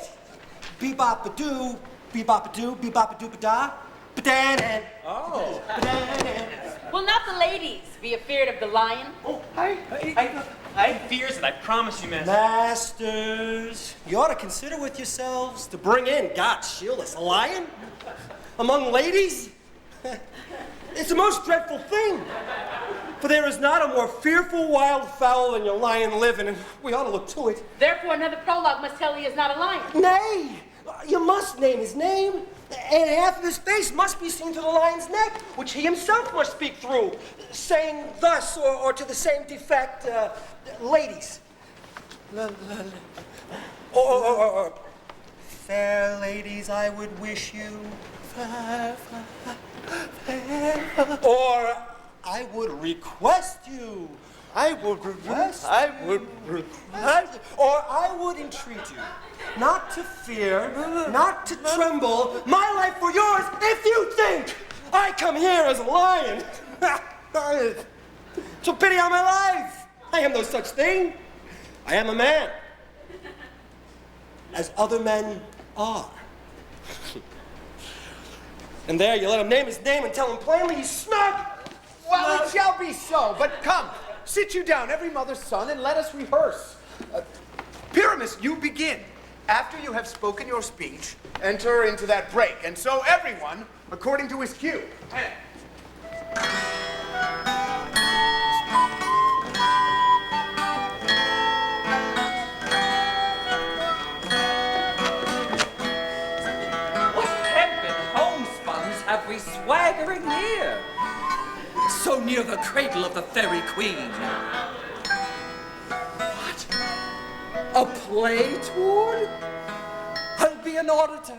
Beep-bop-a-doo, beep-bop-a-doo, beep-bop-a-doo-ba-da, ba-dan, and... Oh. Will not the ladies be afeard of the lion? Oh, I fears it, I promise you, master. Masters, you ought to consider with yourselves to bring in, God shield us, a lion? Among ladies? It's the most dreadful thing. For there is not a more fearful wild fowl than your lion living, and we ought to look to it. Therefore, another prologue must tell he is not a lion. Nay, you must name his name, and half of his face must be seen to the lion's neck, which he himself must speak through, saying thus, or to the same defect, ladies. Or, fair ladies, I would wish you. Or, I would request you. I would request. Or I would entreat you not to fear, not to tremble, my life for yours, if you think I come here as a lion. So pity on my life. I am no such thing. I am a man, as other men are. And there you let him name his name and tell him plainly he's snug. Well, it shall be so, but come, sit you down, every mother's son, and let us rehearse. Pyramus, you begin. After you have spoken your speech, enter into that break, and so everyone, according to his cue. What hempen homespuns have we swaggering here? So near the cradle of the fairy queen. What? A play toward? I'll be an auditor,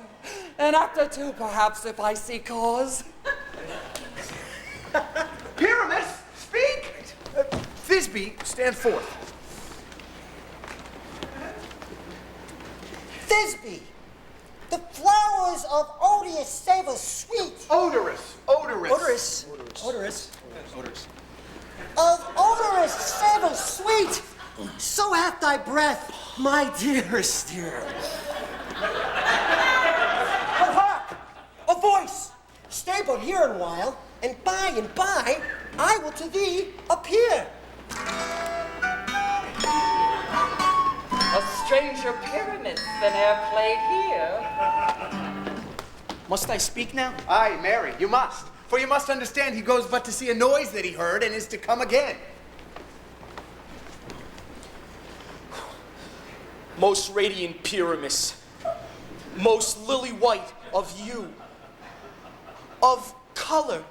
an actor too, perhaps, if I see cause. Pyramus, speak! Thisbe, stand forth. Thisbe, the flowers of odious savor sweet. Odorous. Of odorous savor sweet, so hath thy breath, my dearest dear. But hark, a voice. Stay but here a while, and by I will to thee appear. A stranger Pyramus than e'er played here. Must I speak now? Aye, Mary, you must. For you must understand he goes but to see a noise that he heard and is to come again. Most radiant Pyramus, most lily white of you, of color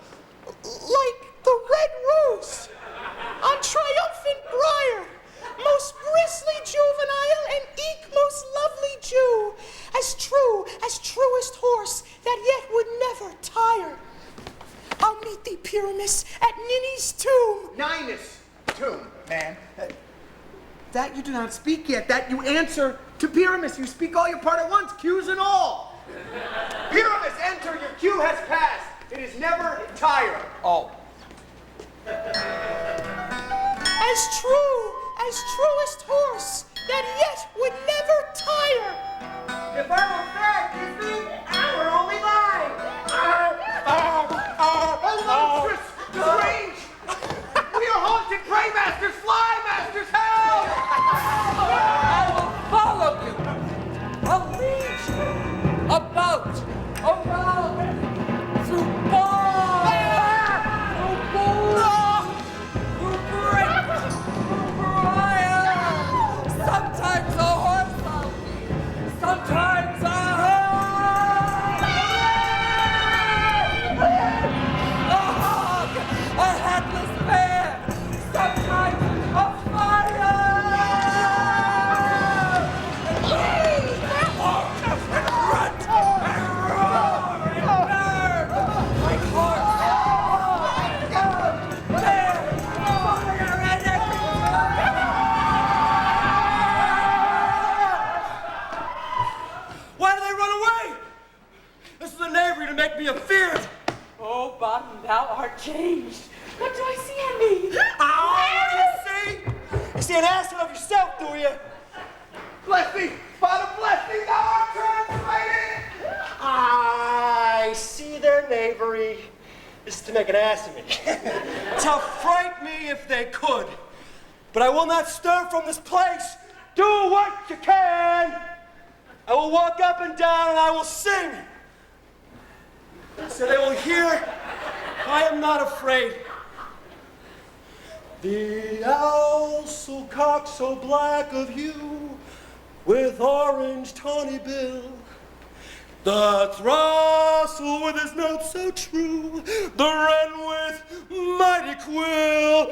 like the red rose on triumphant briar, most bristly juvenile and eke most lovely Jew, as truest horse that yet would never tire. I'll meet thee, Pyramus, at Ninny's tomb. Ninus tomb, man. That you do not speak yet, that you answer To Pyramus, you speak all your part at once, cues and all. Pyramus, enter, your cue has passed. It is never tire. Oh. As truest horse, that yet would never tire. If I were fat, kiss me, I were only mine. Monstrous, strange. We are haunted prey masters, fly masters, help! I will follow you. I'll lead you about, around, through bars, through boulders, through breaks, through briars. Sometimes a horse I'll be, sometimes a hog, a headless bear, sometimes a fire. Why do they run away? This is a knavery to make me afeard. Oh, Bottom, thou art changed. What do I see on me? Oh, you see? You see an acid of yourself, do you? Bless me, Father, bless me, thou art translated! I see their knavery is to make an ass of me. To fright me if they could. But I will not stir from this place. Do what you can. I will walk up and down and I will sing. So they will hear, I am not afraid. The owl so cocked, so black of hue, with orange tawny bill. The throstle with his note so true, the wren with mighty quill.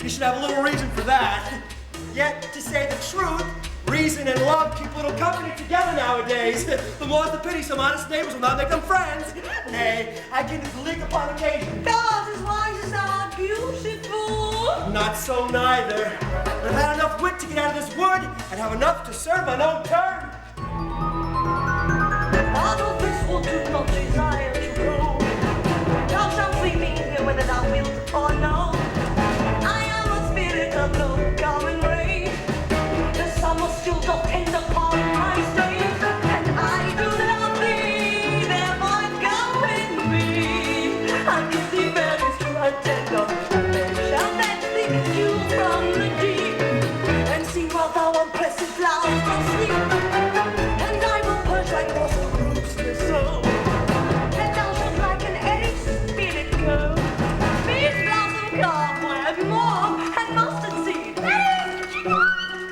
You should have a little reason for that. Yet, to say the truth, reason and love keep little company together nowadays. The more's the pity some honest neighbors will not make them friends. Nay, I can leak upon occasion. God, as wise as thou art beautiful. Not so neither. I've had enough wit to get out of this wood and have enough to serve my own turn. Out of this wood do not desire to go. Thou shalt see me here whether thou wilt or no. Of no common race, the summer still doth tend upon my state, and I do love thee, therefore go with me. I give thee berries to attend on, then shall fetch thee dew from the deep, and see while thou on blessed flowers dost sleep, and I will perch like blossom groups the soul, that thou shalt like an airy spirit go. These blossom come where more and mustard seed.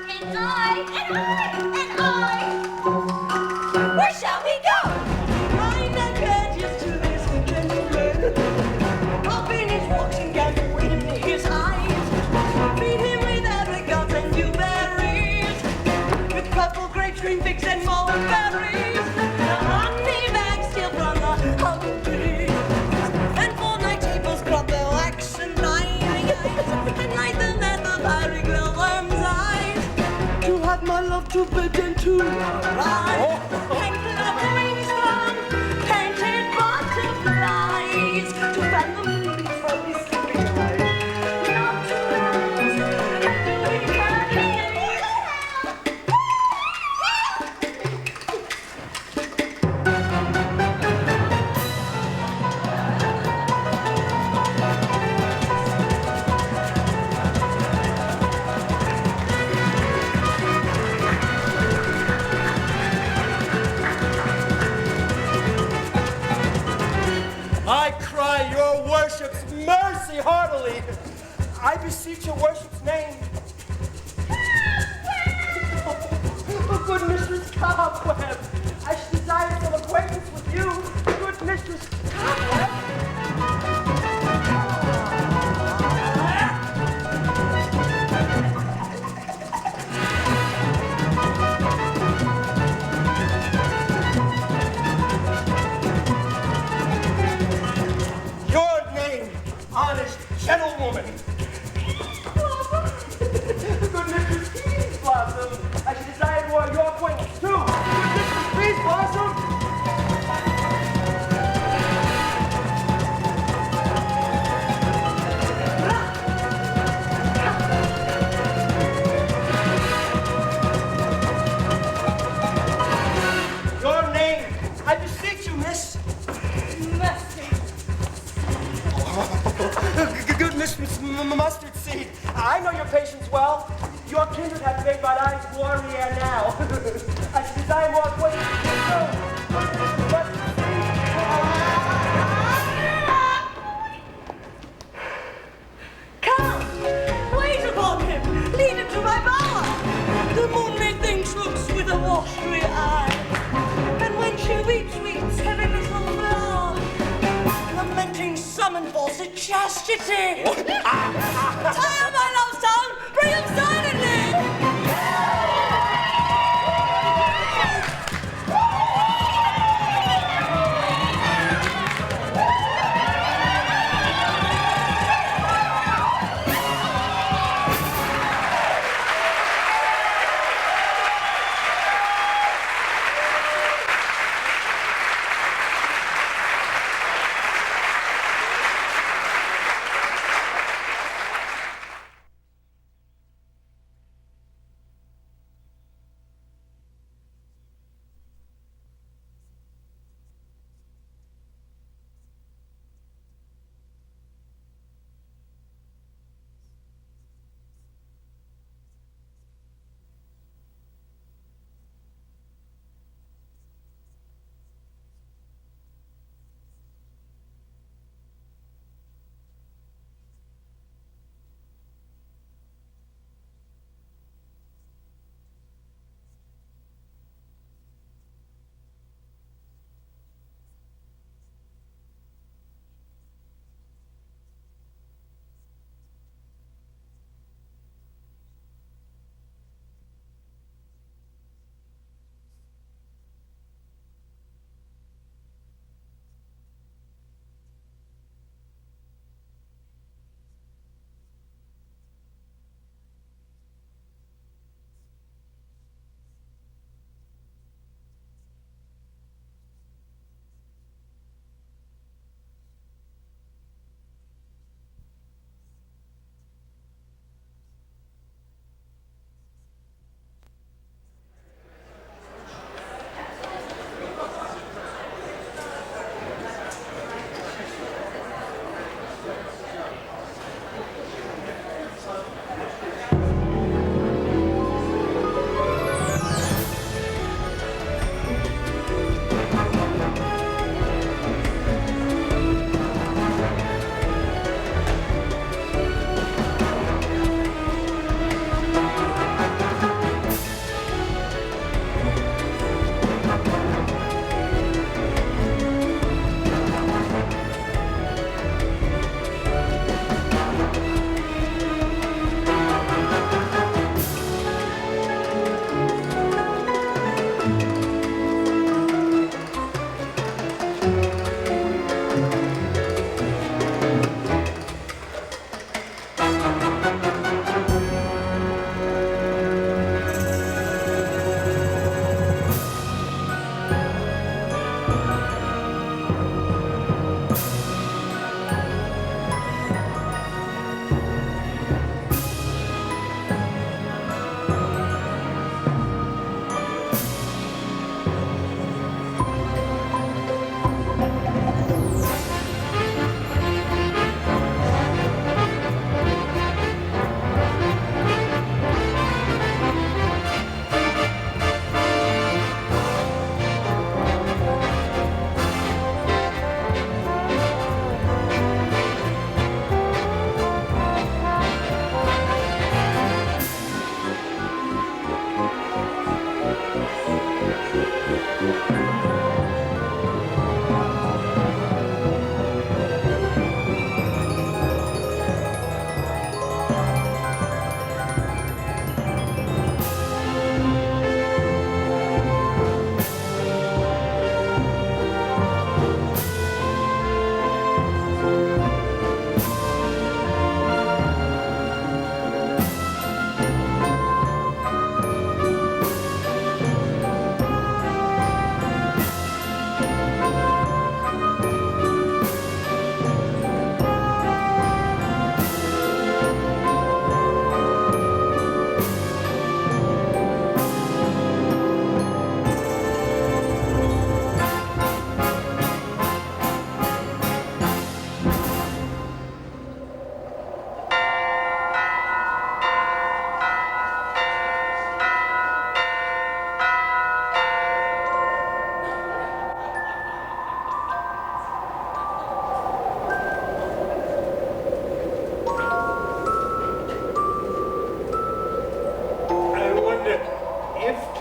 And I. Where shall we go? Find and courteous to this gentleman. Up in his watching and in his eyes. Feed him with apricots and dewberries, with purple grapes, green figs, and mulberries. The honey bags steal from the humble trees, and for night tables crop their wax and light, and light them at the fiery glowworm's eyes. To have my love to bed and to rise, and love the wings from painted butterflies, to fan the moonbeams from his sleeping eyes. Not to rise and to be I cry your worship's mercy heartily. I beseech your worship's name. Oh, good Mistress Cobweb, I should desire some acquaintance with you, good Mistress Cobweb. Your name, honest gentlewoman. Good Mistress Peas Blossom, I should desire more of your acquaintance too. Good Mistress Peas Blossom. Your name, I beseech you, miss. Good Mistress Mustard Seed, I know your patience well. Your kindred hath made my eyes warrior now. I should desire more acquaintance with you. Good Mistress Mustard Seed. Come, wait upon him. Lead him to my bower. The moon methinks looks with a watery eye. And when she weeps every little flower, lamenting summon force to chastity. Tie up my love's tongue, bring him silently.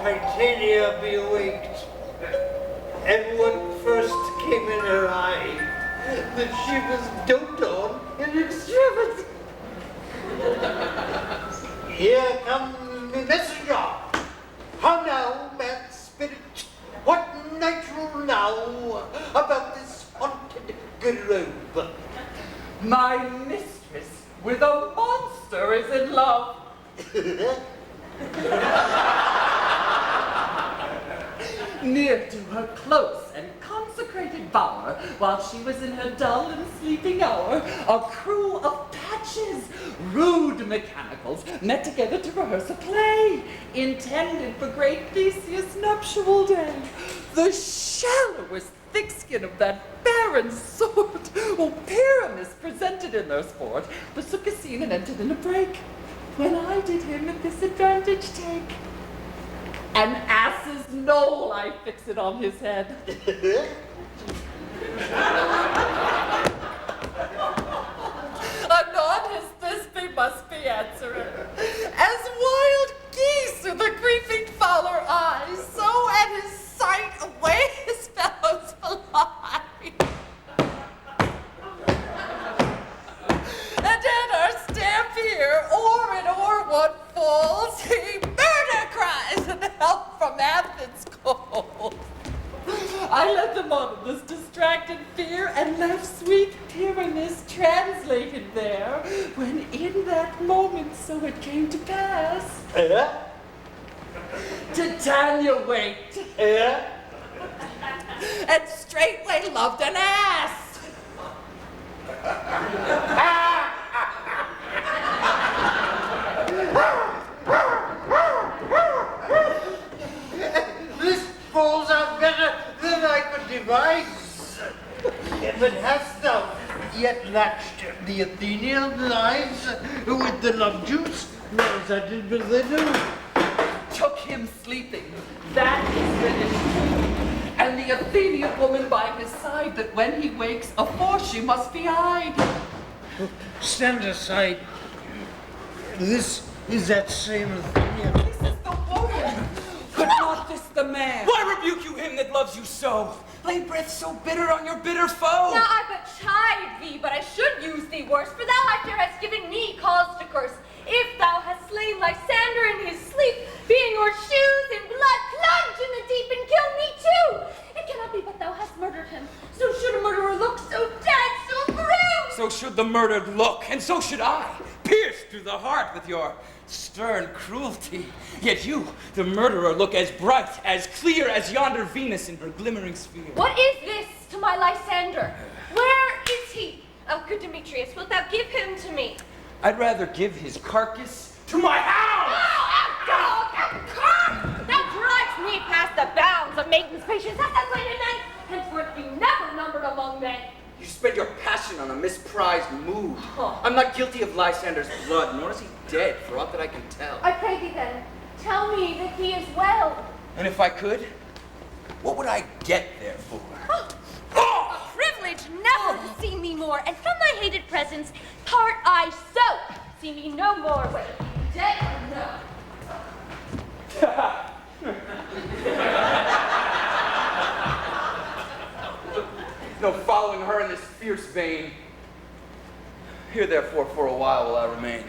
Titania be awaked, and what first came in her eye, that she was dote on in extremity. Here comes the messenger. How now, mad spirit? What night rule now about this haunted grove? My mistress with a monster is in love. Near to her close and consecrated bower, while she was in her dull and sleeping hour, a crew of patches, rude mechanicals, met together to rehearse a play, intended for great Theseus' nuptial day. The shallowest thick-skin of that barren sort, Pyramus presented in their sport, forsook a scene and entered in a break. When I did him at this advantage take, an ass's knoll I fix it on his head. Anon his Thisbe must be answering. As wild geese with a grieving fowler eyes, so at his sight away his fellows fly. And at our stamp here, o'er and o'er what falls, he murder cries and help from Athens calls. I led them on in this distracted fear and left sweet Pyramus translated there, when in that moment so it came to pass. Titania waked. And straightway loved an ass. This falls out better than I could devise. But hast thou yet latched the Athenian lives with the love juice? As I did but they do. Took him sleeping, that is finished. And the Athenian woman by his side, that when he wakes, afore she must be eyed. Stand aside. This is that same Athenian. This is the woman, but not this the man. Why rebuke you him that loves you so? Lay breath so bitter on your bitter foe. Now I but chide thee, but I should use thee worse, for thou I fear hast given me cause to curse. If thou hast slain Lysander in his sleep, being your shoes in blood, plunge in the deep and kill me too. It cannot be but thou hast murdered him. So should a murderer look, so dead, so bruised. So should the murdered look, and so should I, pierced through the heart with your stern cruelty. Yet you, the murderer, look as bright, as clear as yonder Venus in her glimmering sphere. What is this to my Lysander? Where is he? Oh, good Demetrius, wilt thou give him to me? I'd rather give his carcass to my hound! Oh, dog, cur! Thou drives me past the bounds of maiden's patience. Hast thou slain him then? Henceforth be never numbered among men. You spend your passion on a misprized mood. I'm not guilty of Lysander's blood, nor is he dead, for aught that I can tell. I pray thee then, tell me that he is well. And if I could, what would I get therefore? A privilege never to see me more, and from thy hated presence part I so. See me no more, whether dead or no. No following her in this fierce vein. Here, therefore, for a while will I remain.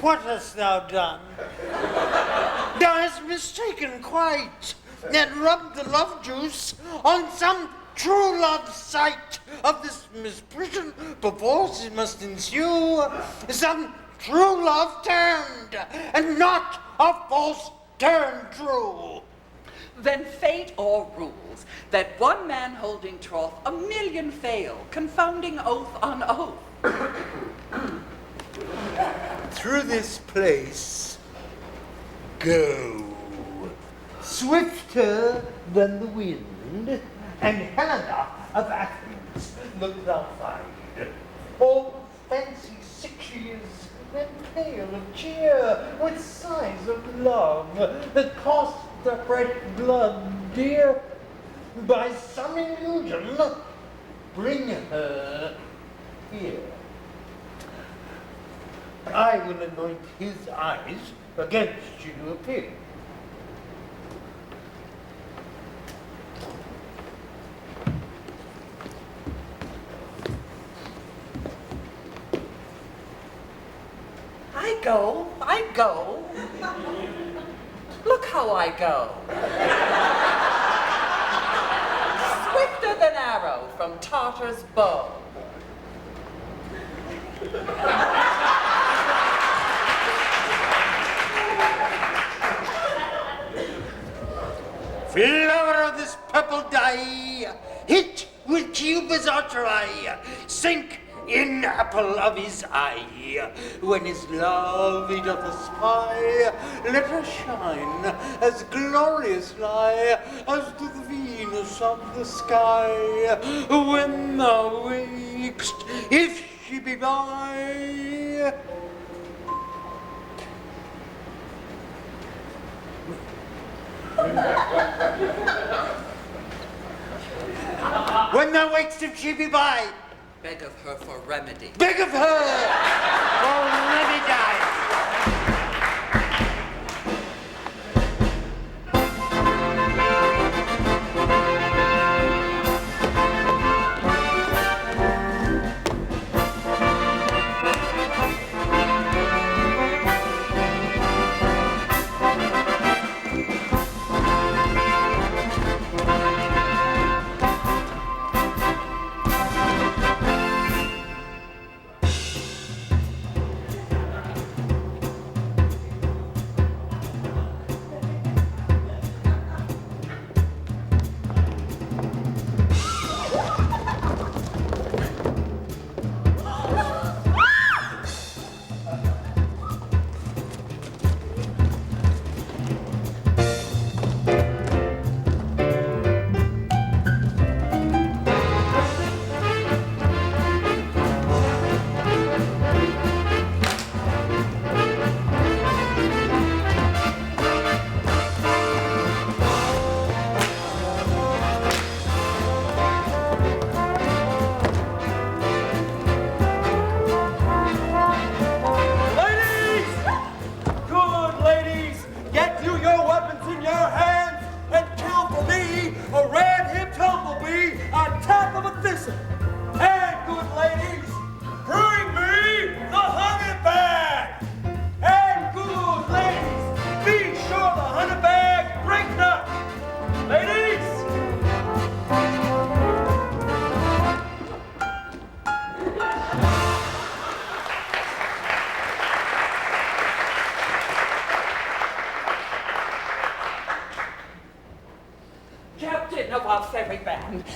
What hast thou done? Thou hast mistaken quite, and rubbed the love juice on some true love sight of this misprision. Perforce it must ensue some true love turned, and not a false turn true. Then fate o'errules, that one man holding troth, a million fail, confounding oath on oath. Through this place, go, swifter than the wind, and Helena of Athens, look thou find. All fancy 6 years, and pale of cheer, with sighs of love, that cost the fresh blood dear. by some illusion, bring her here. I will anoint his eyes against you to appear. I go. Look how I go. Swifter than arrow from Tartar's bow. Flower of this purple dye, hit with Cupid's archery, sink in apple of his eye. When his love he doth espy, let her shine as glorious lie as to the Venus of the sky. When thou wakest, if she be by, when thou wakest, if she be by, beg of her for remedy. Beg of her for remedy.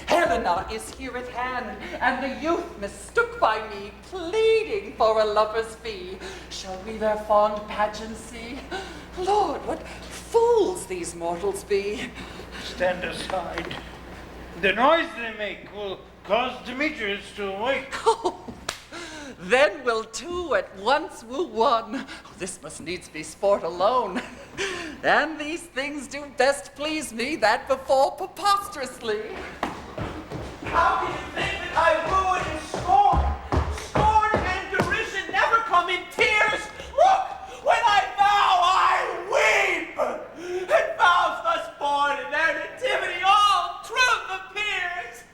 Helena is here at hand, and the youth mistook by me, pleading for a lover's fee. Shall we their fond pageant see? Lord, what fools these mortals be! Stand aside. The noise they make will cause Demetrius to awake. Then will two at once woo one. This must needs be sport alone. And these things do best please me that befall preposterously. How can you think that I woo and scorn? Scorn and derision never come in tears. Look, when I vow, I weep. And vows thus born in their nativity all truth appears.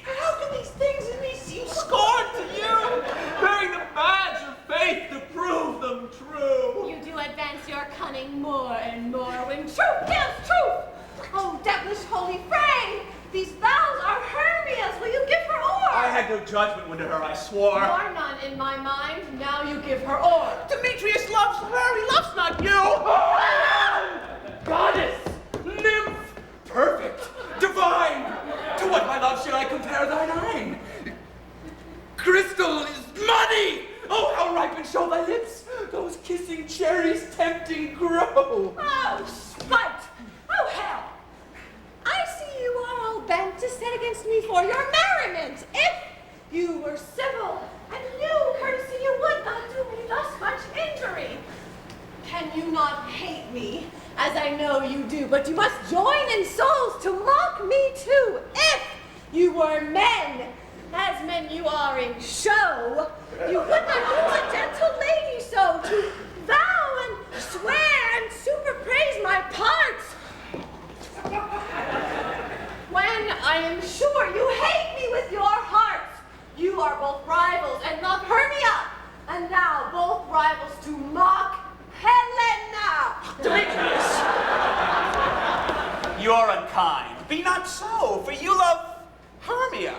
How can these things in me seem scorn to you, bearing the badge of faith to prove them true? You do advance your cunning more and more when truth kills truth. Oh, devilish holy fray! These vows are Hermia's. Will you give her o'er? I had no judgment when to her I swore. Nor none in my mind. Now you give her o'er. Demetrius loves her. He loves not you. Goddess, nymph, perfect, divine. To what, my love, should I compare thine eyne? Crystal is money. Oh, how ripe and show thy lips. Those kissing cherries tempting grow. Oh, spite. Oh, hell. I see you are all bent to set against me for your merriment. If you were civil and knew courtesy, you would not do me thus much injury. Can you not hate me as I know you do, but you must join in souls to mock me too. If you were men, as men you are in show, you would not use a gentle lady so to vow and swear and super praise my parts. When I am sure you hate me with your hearts, you are both rivals and love Hermia, and now both rivals to mock Helena. Demetrius! You are unkind. Be not so, for you love Hermia.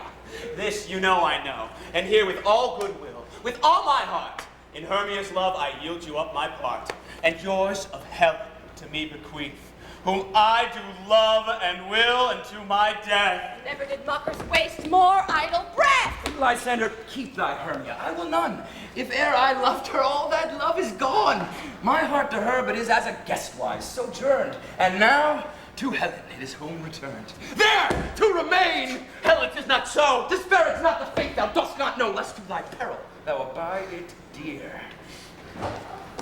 This you know I know, and here with all goodwill, with all my heart, in Hermia's love I yield you up my part, and yours of Helen to me bequeath, whom I do love and will unto my death. Never did mockers waste more idle breath. Lysander, keep thy Hermia. I will none. If e'er I loved her, all that love is gone. My heart to her but is as a guestwise sojourned, and now to Helen it is home returned. There to remain! Helen, 'tis not so. Despair it's not the fate thou dost not know, lest to thy peril thou abide it dear.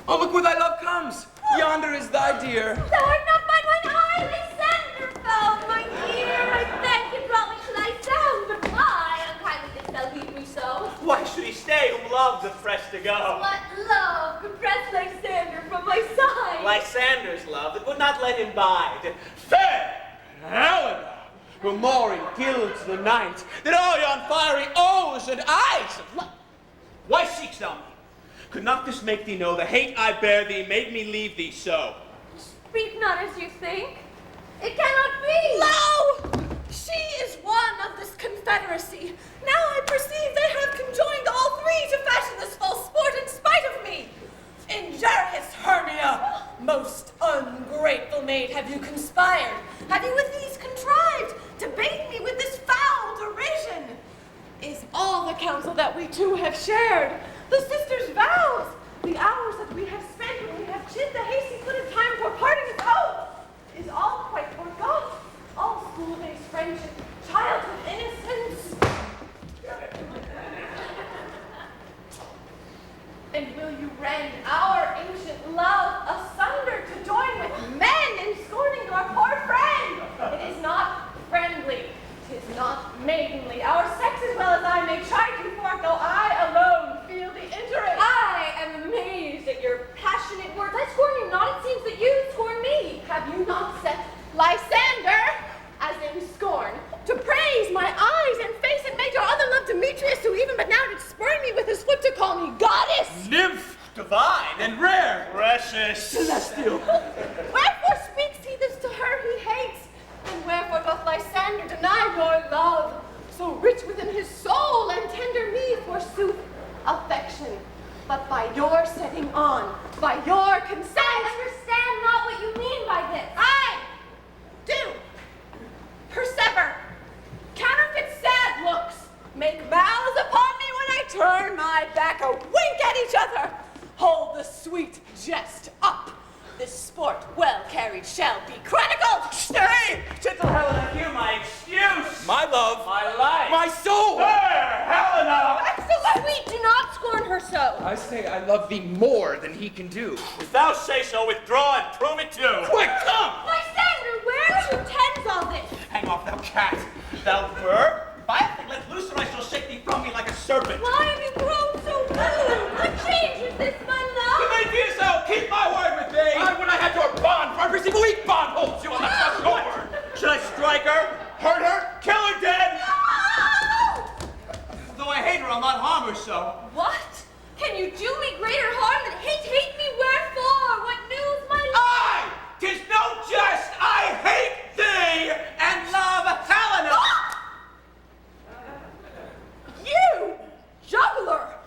Oh, look where thy love comes! Yonder is thy dear. Thou art not by mine eye, Lysander fell, my dear. I thank you brought me to thy sound, but why unkindly didst thou leave me so? Why should he stay who loved the press to go? What love could press Lysander from my side? Lysander's love that would not let him bide. Fair Helena, who more in gilds the night than all yon fiery O's and eyes of love. Why seekst thou me? Could not this make thee know the hate I bear thee made me leave thee so? Speak not as you think. It cannot be. Lo! She is one of this confederacy. Now I perceive they have conjoined all three to fashion this false sport in spite of me. Injurious Hermia, most ungrateful maid, have you conspired? Have you with these contrived to bait me with this foul derision? Is all the counsel that we two have shared, the sisters' vows, the hours that we have spent when we have chid the hasty-footed time for parting is oath, is all quite forgot? All school-days friendship, childhood innocence. And will you rend our ancient love asunder to join with men in scorning our poor friend? It is not friendly. 'Tis not maidenly. Our sex as well as I may try to forego, I alone feel the injury. I am amazed at your passionate words. I scorn you not. It seems that you scorn me. Have you not set Lysander, as in scorn, to praise my eyes and face and make your other love Demetrius, who even but now did spurn me with his foot to call me goddess? Nymph, divine, and rare, precious, celestial. Wherefore speaks he this to her he hates? And wherefore doth Lysander deny your love, so rich within his soul and tender me, forsooth, affection? But by your setting on, by your consent. I understand not what you mean by this. I do. Persever. Counterfeit sad looks. Make mouths upon me when I turn my back, a wink at each other. Hold the sweet jest up. This sport, well carried, shall be chronicled. Stay! Gentle Helena, hear my excuse. My love. My life. My soul. There, Helena! Excellent. Sweet, do not scorn her so. I say I love thee more than he can do. If thou say so, withdraw and prove it too. Quick, come! Lysander, where do you tend all this? Hang off, thou cat. Thou bird. If I have to let loose, or I shall shake thee from me like a serpent. Why have you grown so rude? What change is this, my love? Demetrius, so keep my word with thee. When I had your bond, for I perceive a weak bond holds you on the trust sword. Should I strike her, hurt her, kill her dead? No! Though I hate her, I'll not harm her so. What? Can you do me greater harm than hate me? Wherefore? What news, my love? Aye! 'Tis no jest. I hate thee and love Helena. You, juggler!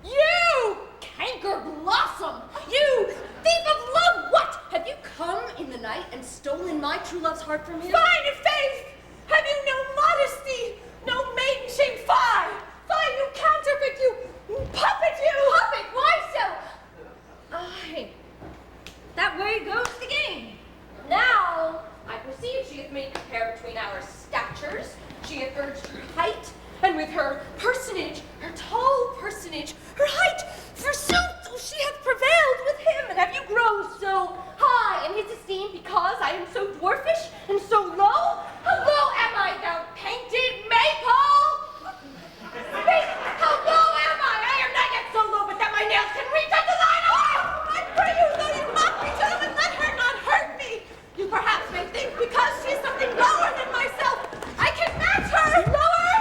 You, canker blossom! You, thief of love! What? Have you come in the night and stolen my true love's heart from him? Fine faith! Have you no modesty? No maiden shame? Fie! Fie, you counterfeit, you puppet, you! Puppet? Why so? Aye. That way goes the game. Now, I perceive she hath made compare between our statures. She hath urged her height, and with her personage, her tall personage, her height, forsooth, she hath prevailed with him. And have you grown so high high in his esteem because I am so dwarfish and so low? How low am I, thou painted maypole? Speak, how low am I? I am not yet so low but that my nails can reach unto thine eye. I pray you, though you mock me, gentlemen, let her not hurt me. You perhaps may think because she is something lower than myself, I can match her. Lower?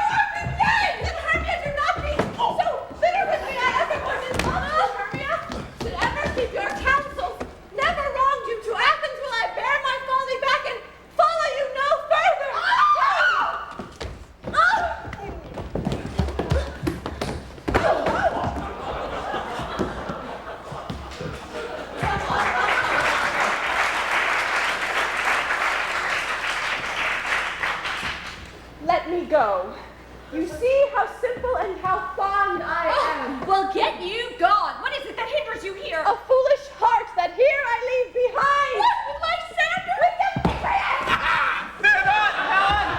Nay, then Hermia, do not be so bitter with me. I ever was in love with Hermia. Should ever keep your counsels. Never wronged you to Athens will I bear my folly back and follow you no further. Let me go. You see how simple and how fond I am. Well, get you gone. What is it that hinders you here? A foolish heart that here I leave behind. What, Lysander? With Demetrius! Fear not, Helen!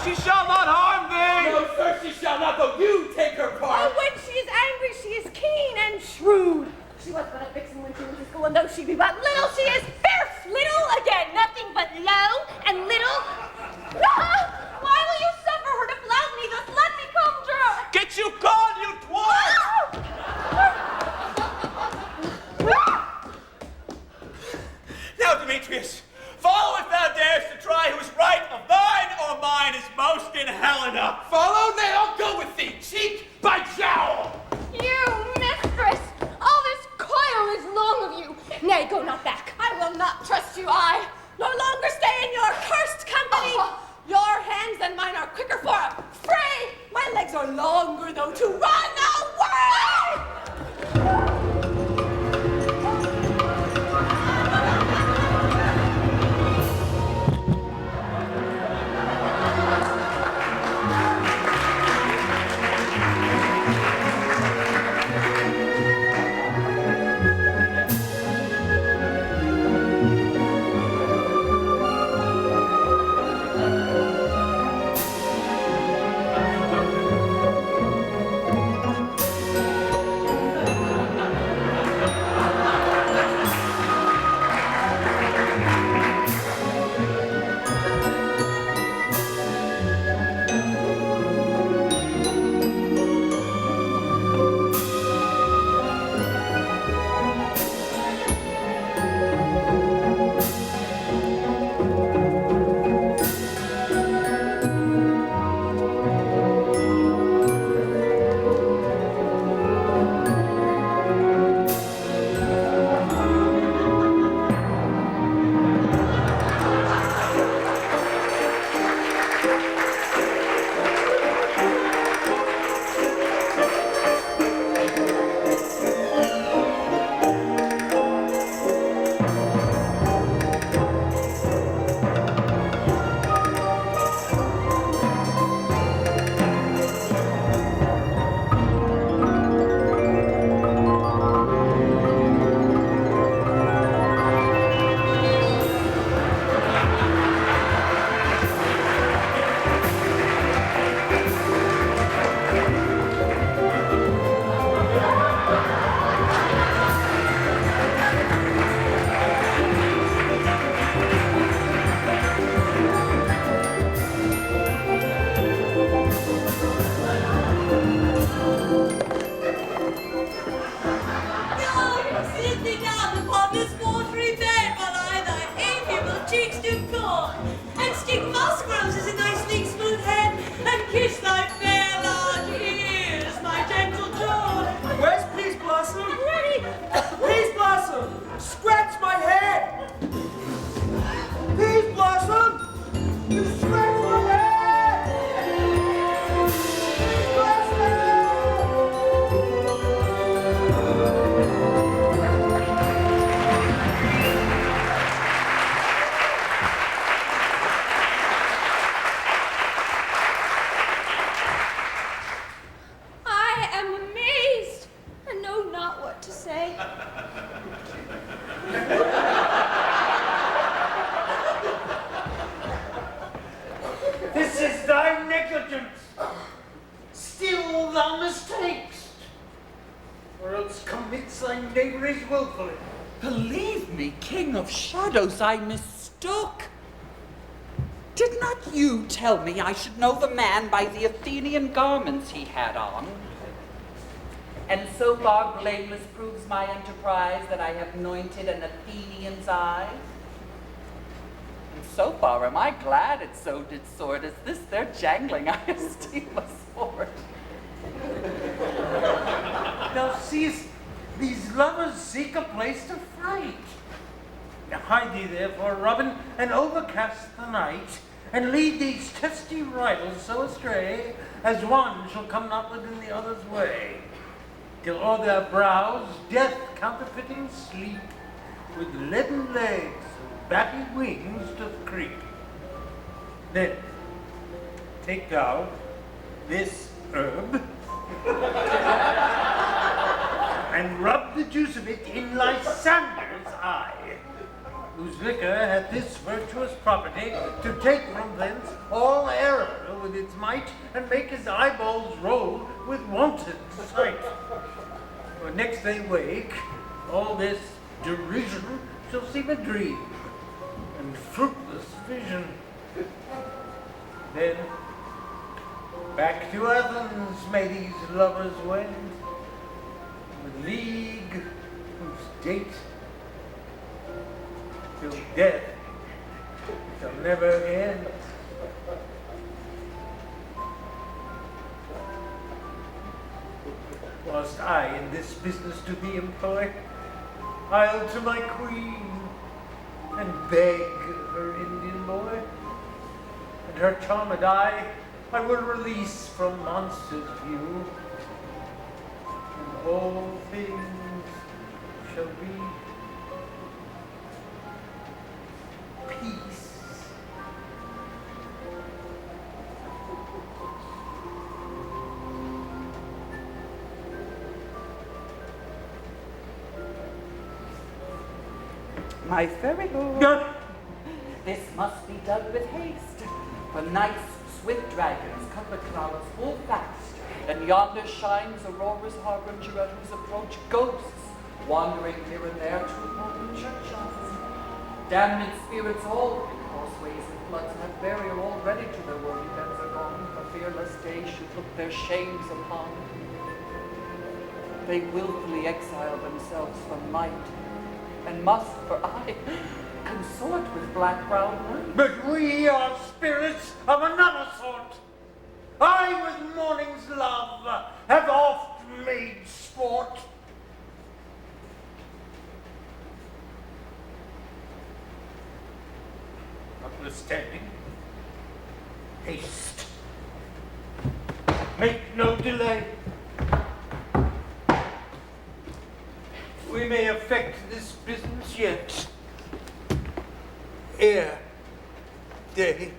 She shall not harm thee! No, sir, she shall not, though you take her part. Oh, when she is angry, she is keen and shrewd. She was but a vixen when she went to school, and though she be but little, she is fierce. Little again, nothing but low and little. Why will you suffer her to flout me thus? Let me come to her. Get you gone, you dwarf! Now, Demetrius, follow if thou darest to try whose right of thine or mine is most in Helena. Follow, nay, I'll go with thee, cheek by jowl. You, mistress! All this coil is long of you. Nay, go not back. I will not trust you, I. No longer stay in your cursed company. Your hands and mine are quicker for a fray. My legs are longer, though, to run away! king of shadows I mistook. Did not you tell me I should know the man by the Athenian garments he had on? And so far blameless proves my enterprise that I have anointed an Athenian's eyes. And so far am I glad it so did sword as this their jangling I esteem a sport. Thou seest, these lovers seek a place to fight. Now hide thee therefore, Robin, and overcast the night, and lead these testy rivals so astray, as one shall come not within the other's way, till o'er their brows death counterfeiting sleep, with leaden legs and batty wings doth creep. Then take thou this herb, and rub the juice of it in Lysander's eye, whose liquor hath this virtuous property, to take from thence all error with its might, and make his eyeballs roll with wonted sight. For next they wake, all this derision shall seem a dream, and fruitless vision. Then back to Athens may these lovers wend, with league whose date till death shall never end. Whilst I in this business to be employ, I'll to my queen and beg her Indian boy, and her charmed eye I will release from monsters' view, and all things shall be peace. My fairy lord, this must be done with haste, for night's swift dragons cover clouds full fast, and yonder shines Aurora's harbinger at whose approach ghosts, wandering here and there to open churchyards. Damned spirits all in causeways and floods have burial already to their worthy beds are gone, for fearless day should look their shames upon. They willfully exile themselves from might, and must, for I, consort with black-browed night. But we are spirits of another sort. I with morning's love have oft made sport. Notwithstanding, haste. Make no delay. We may effect this business yet, ere day.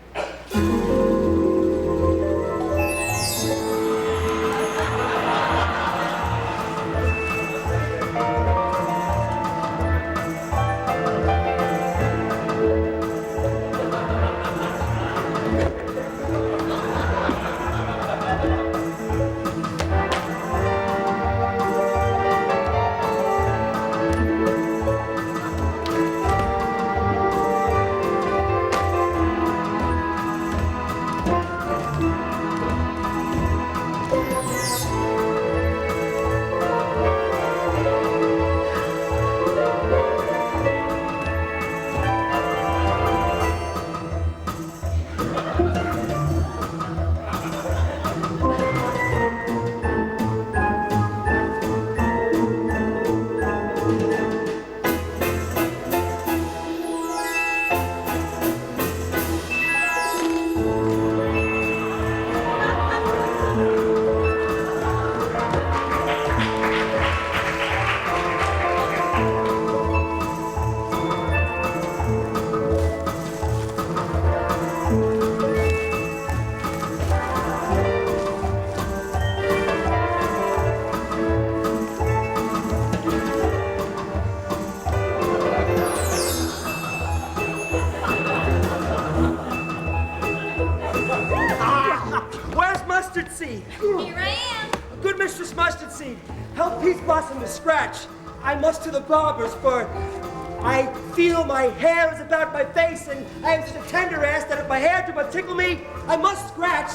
Help Peace Blossom to scratch. I must to the barber's for I feel my hair is about my face, and I am such a tender ass that if my hair do but tickle me, I must scratch.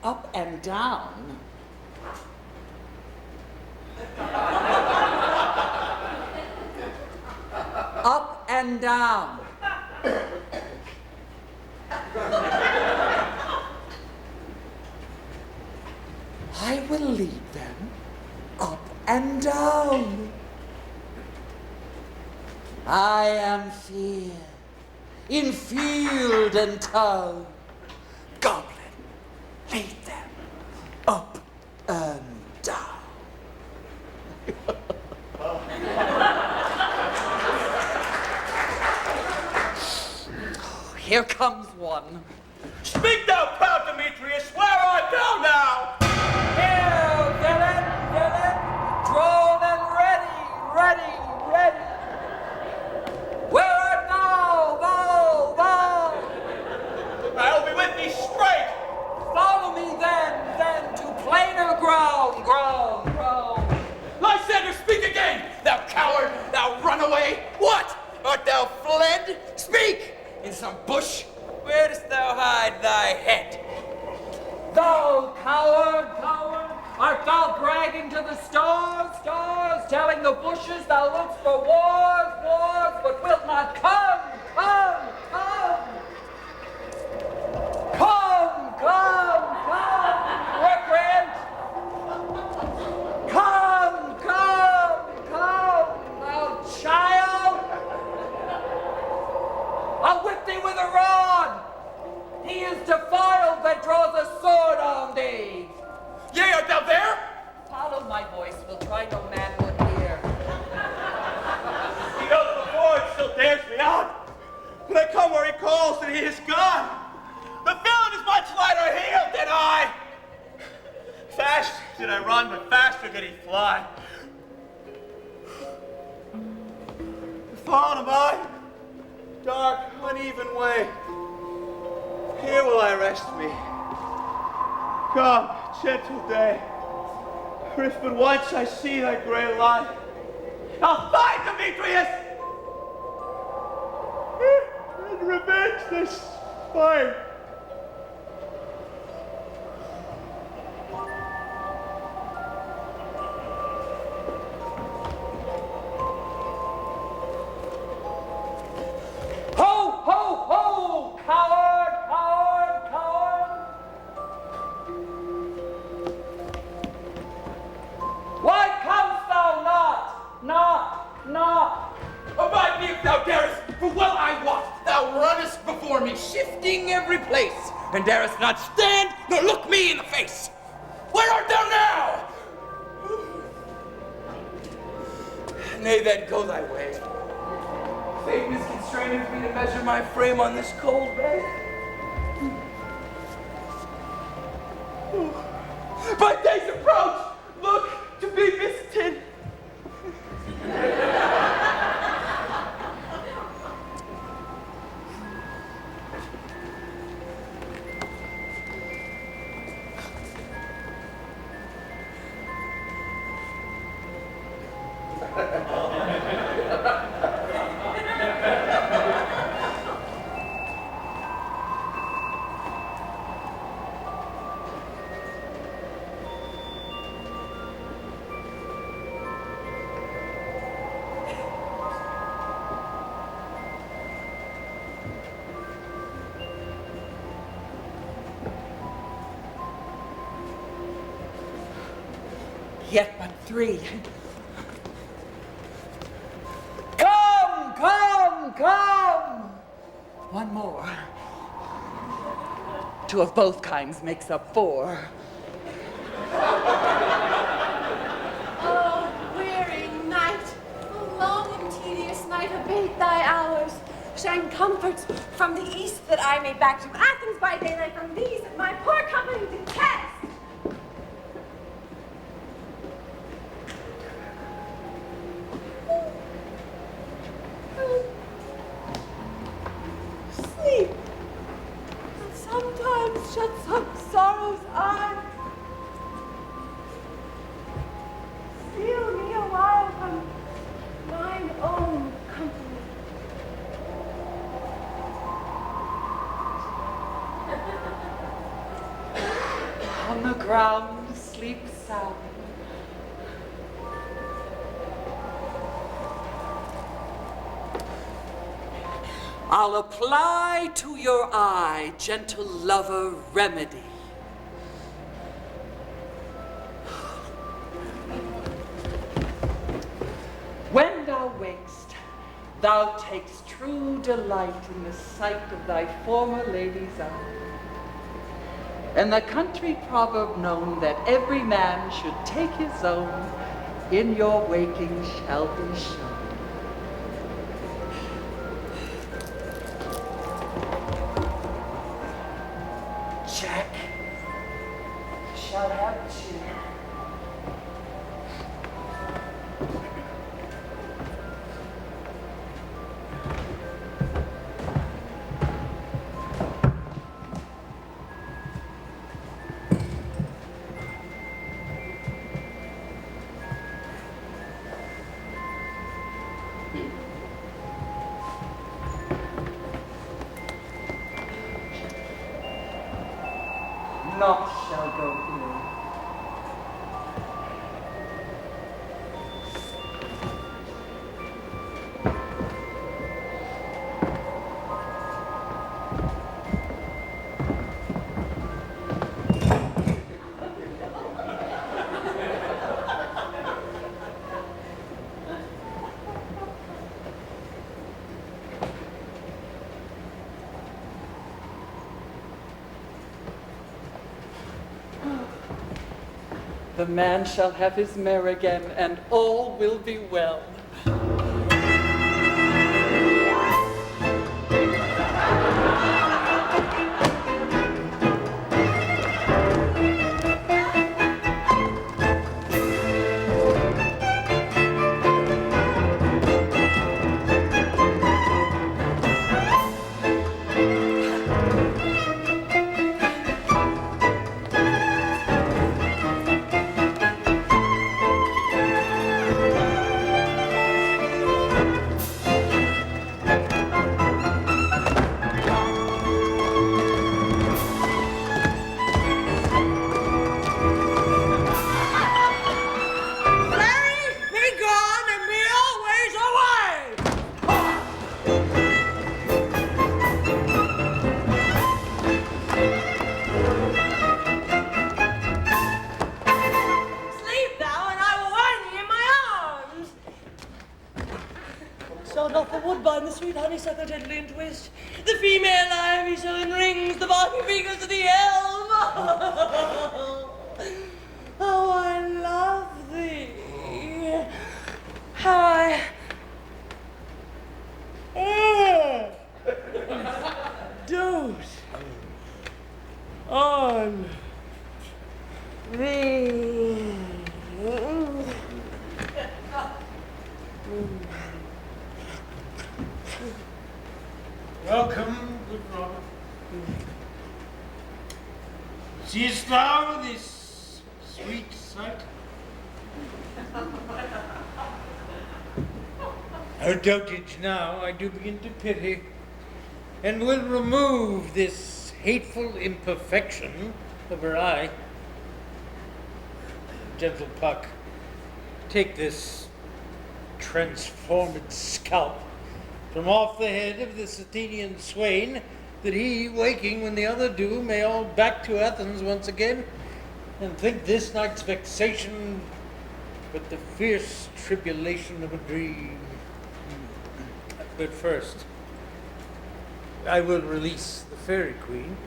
Up and down. Up and down. I will lead them up and down. I am fear in field and town. Goblin, lead them up and down. Here comes one. Speak thou, proud Demetrius, where art thou now? Here, villain, villain, drawn and ready, ready, ready. Where art thou, thou? I'll be with thee straight. Follow me then to plainer ground. Lysander, speak again! Thou coward, thou runaway! What? Art thou fled? Speak! In some bush? Where dost thou hide thy head? Thou coward, art thou bragging to the stars, telling the bushes thou lookst for wars, but wilt not come? Recreant! Come, thou child! I'll whip thee with a rod! He is defiled that draws a sword on thee! Yea, art thou there? Follow my voice, will try no man would hear. He knows before and still dares me out. When I come where he calls, and he is gone. The villain is much lighter healed than I. Fast did I run, but faster did he fly. Followed him I, dark, uneven way. Here will I rest me. Come, gentle day, for if but once I see thy gray light, I'll find Demetrius and revenge this fight. Ho, coward! Why comest thou not? Abide me if thou darest, for well I wot, thou runnest before me, shifting every place, and darest not stand nor look me in the face. Where art thou now? Nay, then, go thy way. Fate misconstraineth me to measure my frame on this cold day. My days approach! Look, to be visited! Yet but 3. Come! One more. 2 of both kinds makes up 4. Oh, weary night, a long and tedious night, a big await thy hours. Shine comforts from the east that I may back to Athens by daylight from these that my poor company detest. Sleep, and sometimes shut some sorrow's eye. Steal me a while from mine own company. On the ground, sleep sound. I'll apply to your eye, gentle lover, remedy. When thou wakest, thou takest true delight in the sight of thy former lady's eye. And the country proverb known that every man should take his own, in your waking shall be shown. Jack, you shall have cheer. Naught shall go ill. The man shall have his mare again, and all will be well. Sweet honeysuckle gently and twist. The female ivy so in rings the barky fingers of the elm. Oh, I love thee. How I dote on thee. Welcome, good Robert. Seest thou this sweet sight? Her dotage now I do begin to pity, and will remove this hateful imperfection of her eye. Gentle Puck, take this transformed scalp from off the head of this Athenian swain, that he, waking when the other do, may all back to Athens once again, and think this night's vexation but the fierce tribulation of a dream. But first, I will release the Fairy Queen.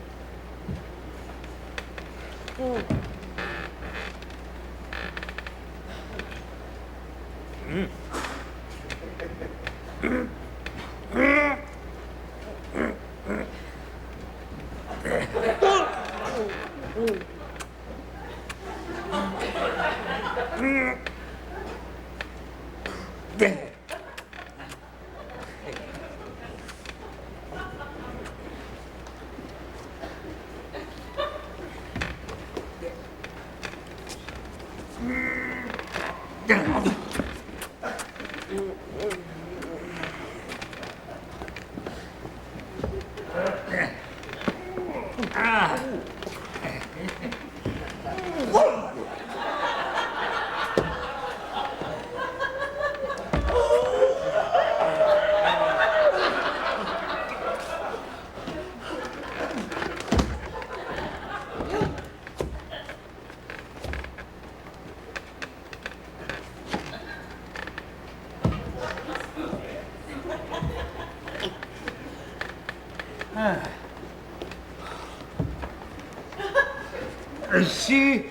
See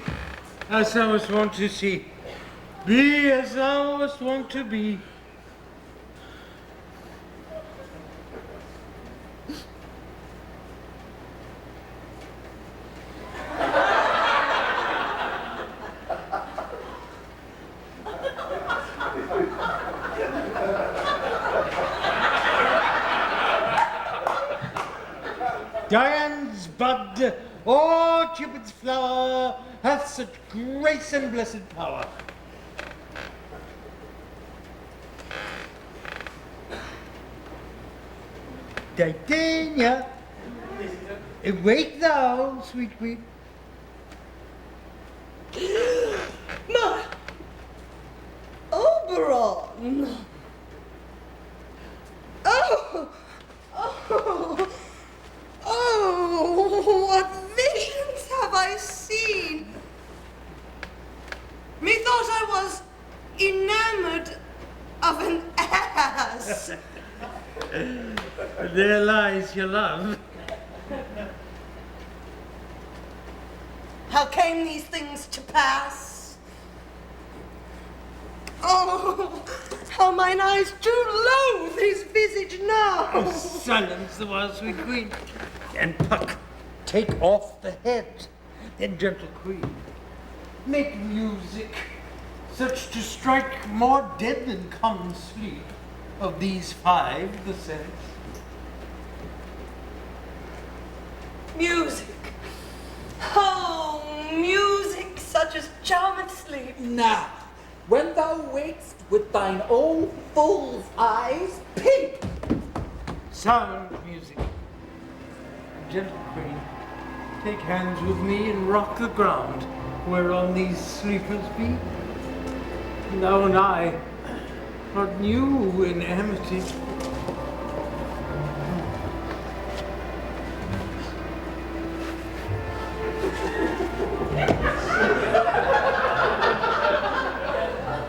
as I was wont to see, be as thou wast wont to be. Diane's bud, or Cupid's flower, hath such grace and blessed power. Titania, awake thou, sweet queen. My Oberon! Oh, what visions have I seen? Methought I was enamored of an ass. There lies your love. How came these things to pass? Oh, how mine eyes do loathe his visage now. Silence the while, sweet queen. And Puck, take off the head. Then, gentle queen, make music such to strike more dead than common sleep. Of these five, the sense. Music. Oh, music such as charmeth sleep. Now, when thou wakest with thine own fool's eyes, peep! Sound music. Gentle queen, take hands with me and rock the ground whereon these sleepers be. Thou and I are new in amity.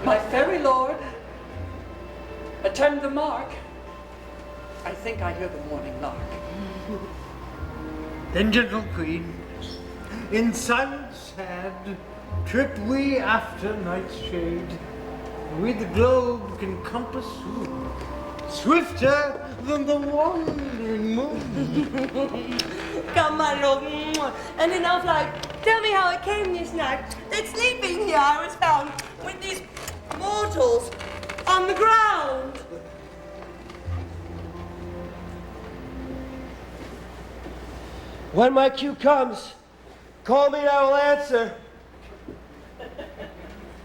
My fairy lord, attend the mark. I think I hear the morning lark. Then, gentle queen, in silence sad, trip we after night's shade. We the globe can compass soon, swifter than the wandering moon. Come, my lord, and enough like, tell me how it came this night that sleeping here I was found with these mortals on the ground. When my cue comes, call me and I will answer.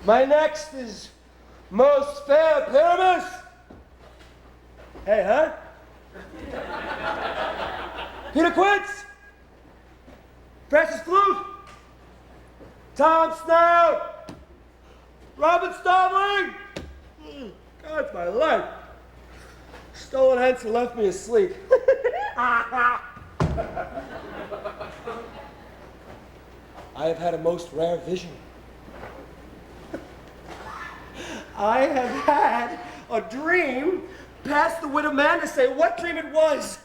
My next is most fair Pyramus. Hey, huh? Peter Quince. Francis Flute. Tom Snout. Robin Stobling. God, my life. Stolen hence and left me asleep. I have had a most rare vision. I have had a dream past the wit of man to say what dream it was.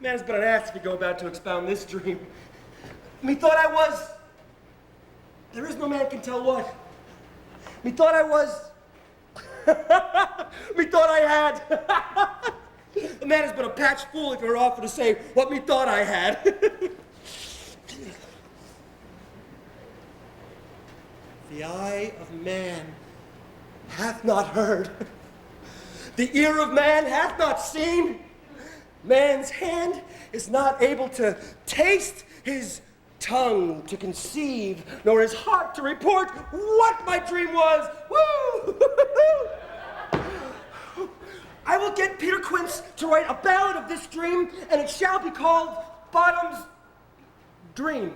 Man's but an ass if you go about to expound this dream. Methought I was... There is no man can tell what. Methought I was... Methought I had... A man is but a patched fool if you're offered to say what methought I had. The eye of man hath not heard. The ear of man hath not seen. Man's hand is not able to taste, his tongue to conceive, nor his heart to report what my dream was. Woo! I will get Peter Quince to write a ballad of this dream, and it shall be called Bottom's Dream,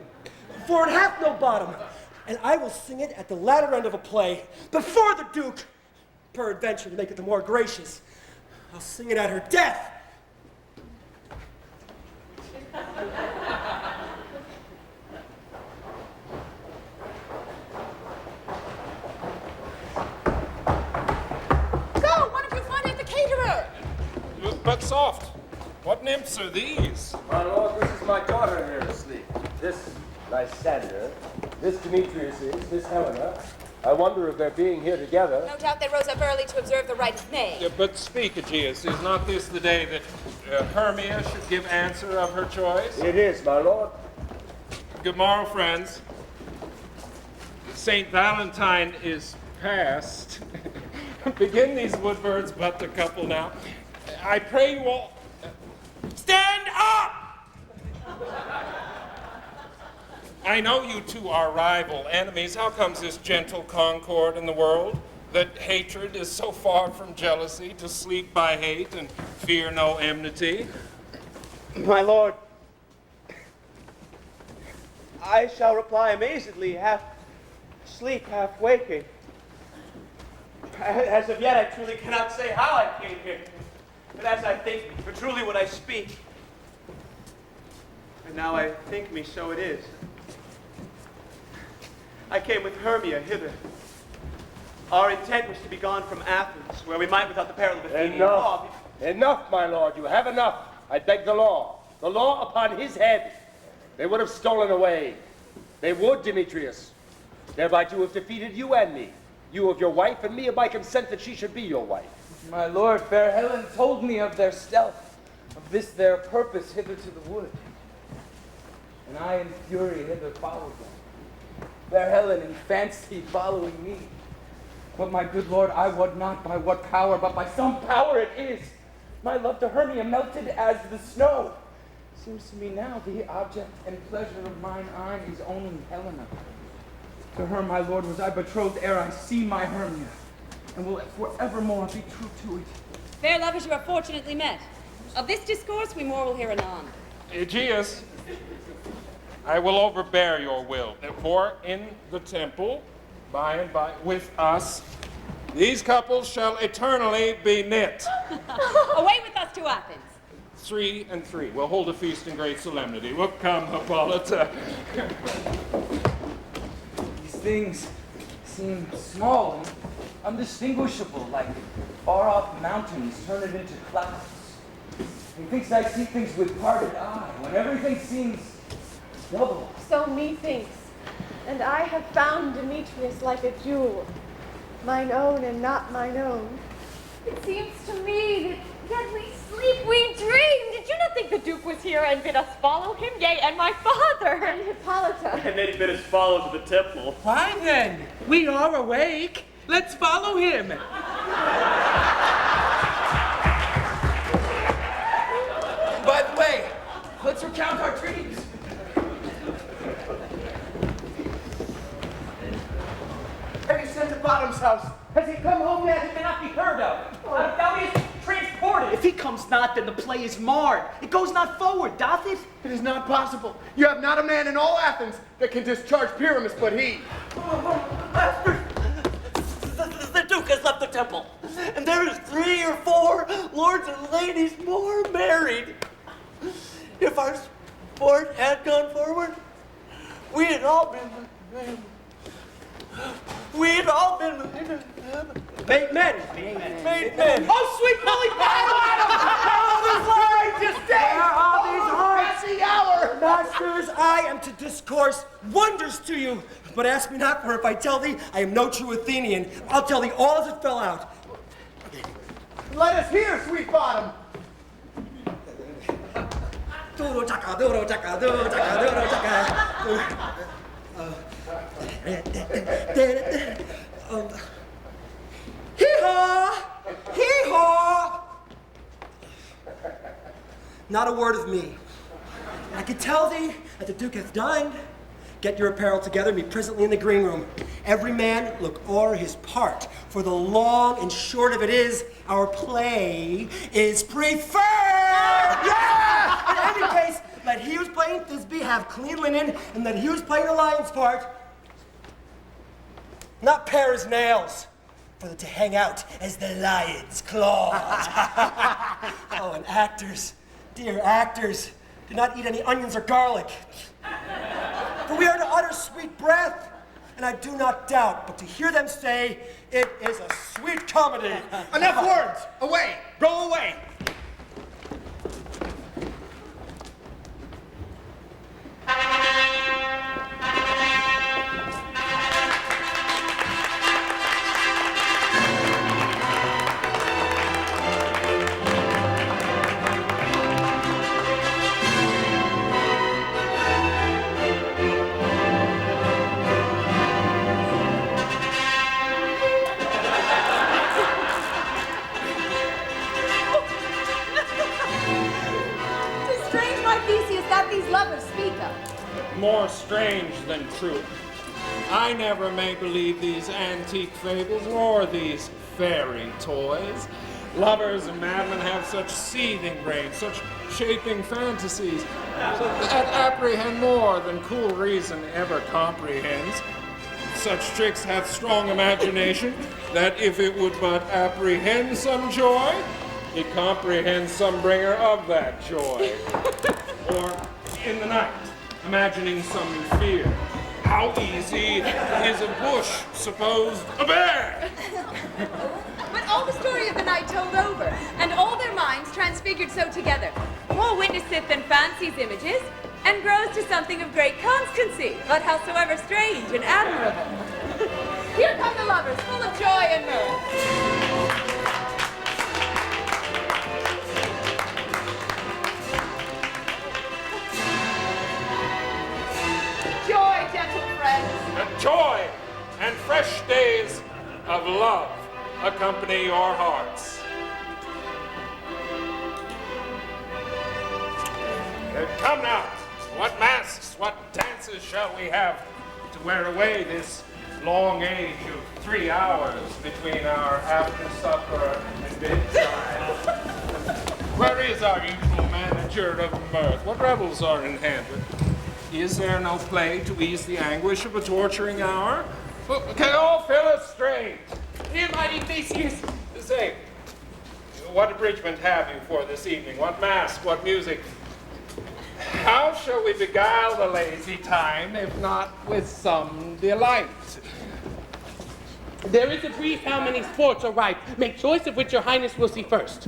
for it hath no bottom, and I will sing it at the latter end of a play, before the Duke, peradventure, to make it the more gracious. I'll sing it at her death. But soft. What nymphs are these? My lord, this is my daughter here asleep. This Lysander, this Demetrius is, this Helena. I wonder if their being here together. No doubt they rose up early to observe the rite of May. Yeah, but speak, Aegeus, is not this the day that Hermia should give answer of her choice? It is, my lord. Good morrow, friends. St. Valentine is past. Begin these woodbirds but the couple now. I pray you all, stand up! I know you two are rival enemies. How comes this gentle concord in the world? That hatred is so far from jealousy, to sleep by hate and fear no enmity? My lord, I shall reply amazedly, half sleep, half waking. As of yet, I truly cannot say how I came here. But as I think me, for truly what I speak. And now I think me, so it is. I came with Hermia hither. Our intent was to be gone from Athens, where we might, without the peril of Athenian law. Enough, my lord, you have enough. I beg the law. The law upon his head. They would have stolen away. They would, Demetrius. Thereby to have defeated you and me. You of your wife, and me of my consent that she should be your wife. My lord, fair Helen told me of their stealth, of this their purpose hither to the wood. And I in fury hither followed them. Fair Helen in fancy following me. But my good lord, I wot not by what power, but by some power it is. My love to Hermia melted as the snow. Seems to me now the object and pleasure of mine eye is only Helena. To her, my lord, was I betrothed ere I see my Hermia, and will forevermore be true to it. Fair lovers, you are fortunately met. Of this discourse we more will hear anon. Aegeus, I will overbear your will, for in the temple, by and by, with us, these couples shall eternally be knit. Away with us to Athens. 3 and 3. We'll hold a feast in great solemnity. We'll come, Hippolyta. These things seem small and undistinguishable, like far-off mountains turned into clouds. Methinks I see things with parted eye, when everything seems double. So methinks, and I have found Demetrius like a jewel, mine own and not mine own. It seems to me that yet we sleep, we dream. Did you not think the Duke was here and bid us follow him? Yea, and my father. And Hippolyta. And then he bid us follow to the temple. Why then? We are awake. Let's follow him. By the way, let's recount our dreams. Have you sent to Bottom's house? Has he come home yet? He cannot be heard of. I doubt he is transported. If he comes not, then the play is marred. It goes not forward, doth it? It is not possible. You have not a man in all Athens that can discharge Pyramus but he. Master, the Duke has left the temple, and there is 3 or 4 lords and ladies more married. If our sport had gone forward, we had all been made men. Oh, sweet Billy Battle! How this righteous day! Where are these hearts? At the hour! Masters, I am to discourse wonders to you. But ask me not, for if I tell thee I am no true Athenian, I'll tell thee all as it fell out. Let us hear, sweet Bottom! Hee-haw! Hee-haw! Not a word of me. I can tell thee that the Duke hath dined. Get your apparel together, meet presently in the green room. Every man look o'er his part, for the long and short of it is, our play is preferred! Yeah! In any case, let he who's playing Thisbe have clean linen, and let he who's playing the lion's part not pare his nails, for them to hang out as the lion's claws. Oh, and actors, dear actors, do not eat any onions or garlic. For we are to utter sweet breath, and I do not doubt, but to hear them say, it is a sweet comedy. Enough words! Away! Go away! These lovers speak of. More strange than true. I never may believe these antique fables nor these fairy toys. Lovers and madmen have such seething brains, such shaping fantasies, that apprehend more than cool reason ever comprehends. Such tricks hath strong imagination, that if it would but apprehend some joy, it comprehends some bringer of that joy. Or in the night, imagining some fear. How easy is a bush supposed a bear? But all the story of the night told over, and all their minds transfigured so together, more witnesseth than fancies images, and grows to something of great constancy, but howsoever strange and admirable. Here come the lovers, full of joy and mirth. Joy, gentle friends. And joy and fresh days of love accompany your hearts. Come now, what masks, what dances shall we have to wear away this long age of 3 hours between our after supper and bedtime? Where is our usual manager of mirth? What revels are in hand? Is there no play to ease the anguish of a torturing hour? Can all fill us straight? Here, mighty Theseus, say, what abridgment have you for this evening? What mask, what music? How shall we beguile the lazy time, if not with some delight? There is a brief how many sports are ripe. Make choice of which your highness will see first.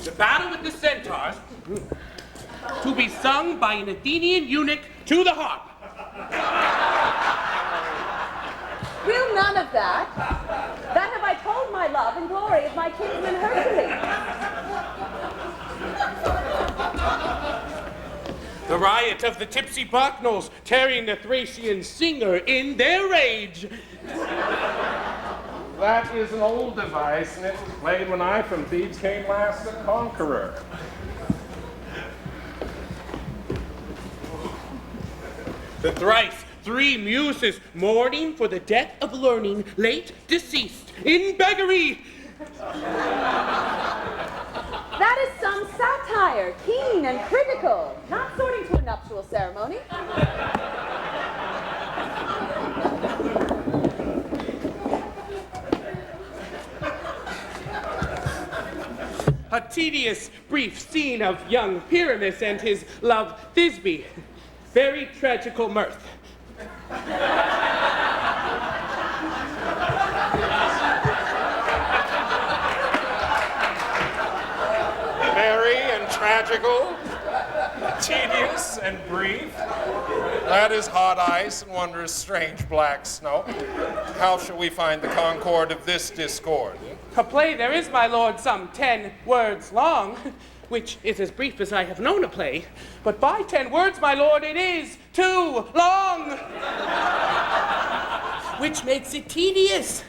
The battle with the centaurs, to be sung by an Athenian eunuch to the harp. Will none of that? That have I told my love and glory of my kinsman Hercules. The riot of the tipsy Bacchanals, tearing the Thracian singer in their rage. That is an old device, and it was played when I from Thebes came last a conqueror. The thrice 3 muses mourning for the death of learning, late deceased in beggary. That is some satire, keen and critical, not sorting to a nuptial ceremony. A tedious, brief scene of young Pyramus and his love Thisbe. Very tragical mirth. Merry and tragical, tedious and brief. That is hot ice and wondrous strange black snow. How shall we find the concord of this discord? A play there is, my lord, some 10 words long. which is as brief as I have known a play, but by 10 words, my lord, it is too long, which makes it tedious.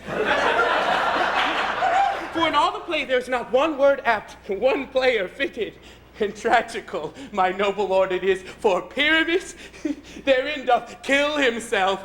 For in all the play, there's not one word apt, one player fitted, and tragical, my noble lord, it is, for Pyramus therein doth kill himself,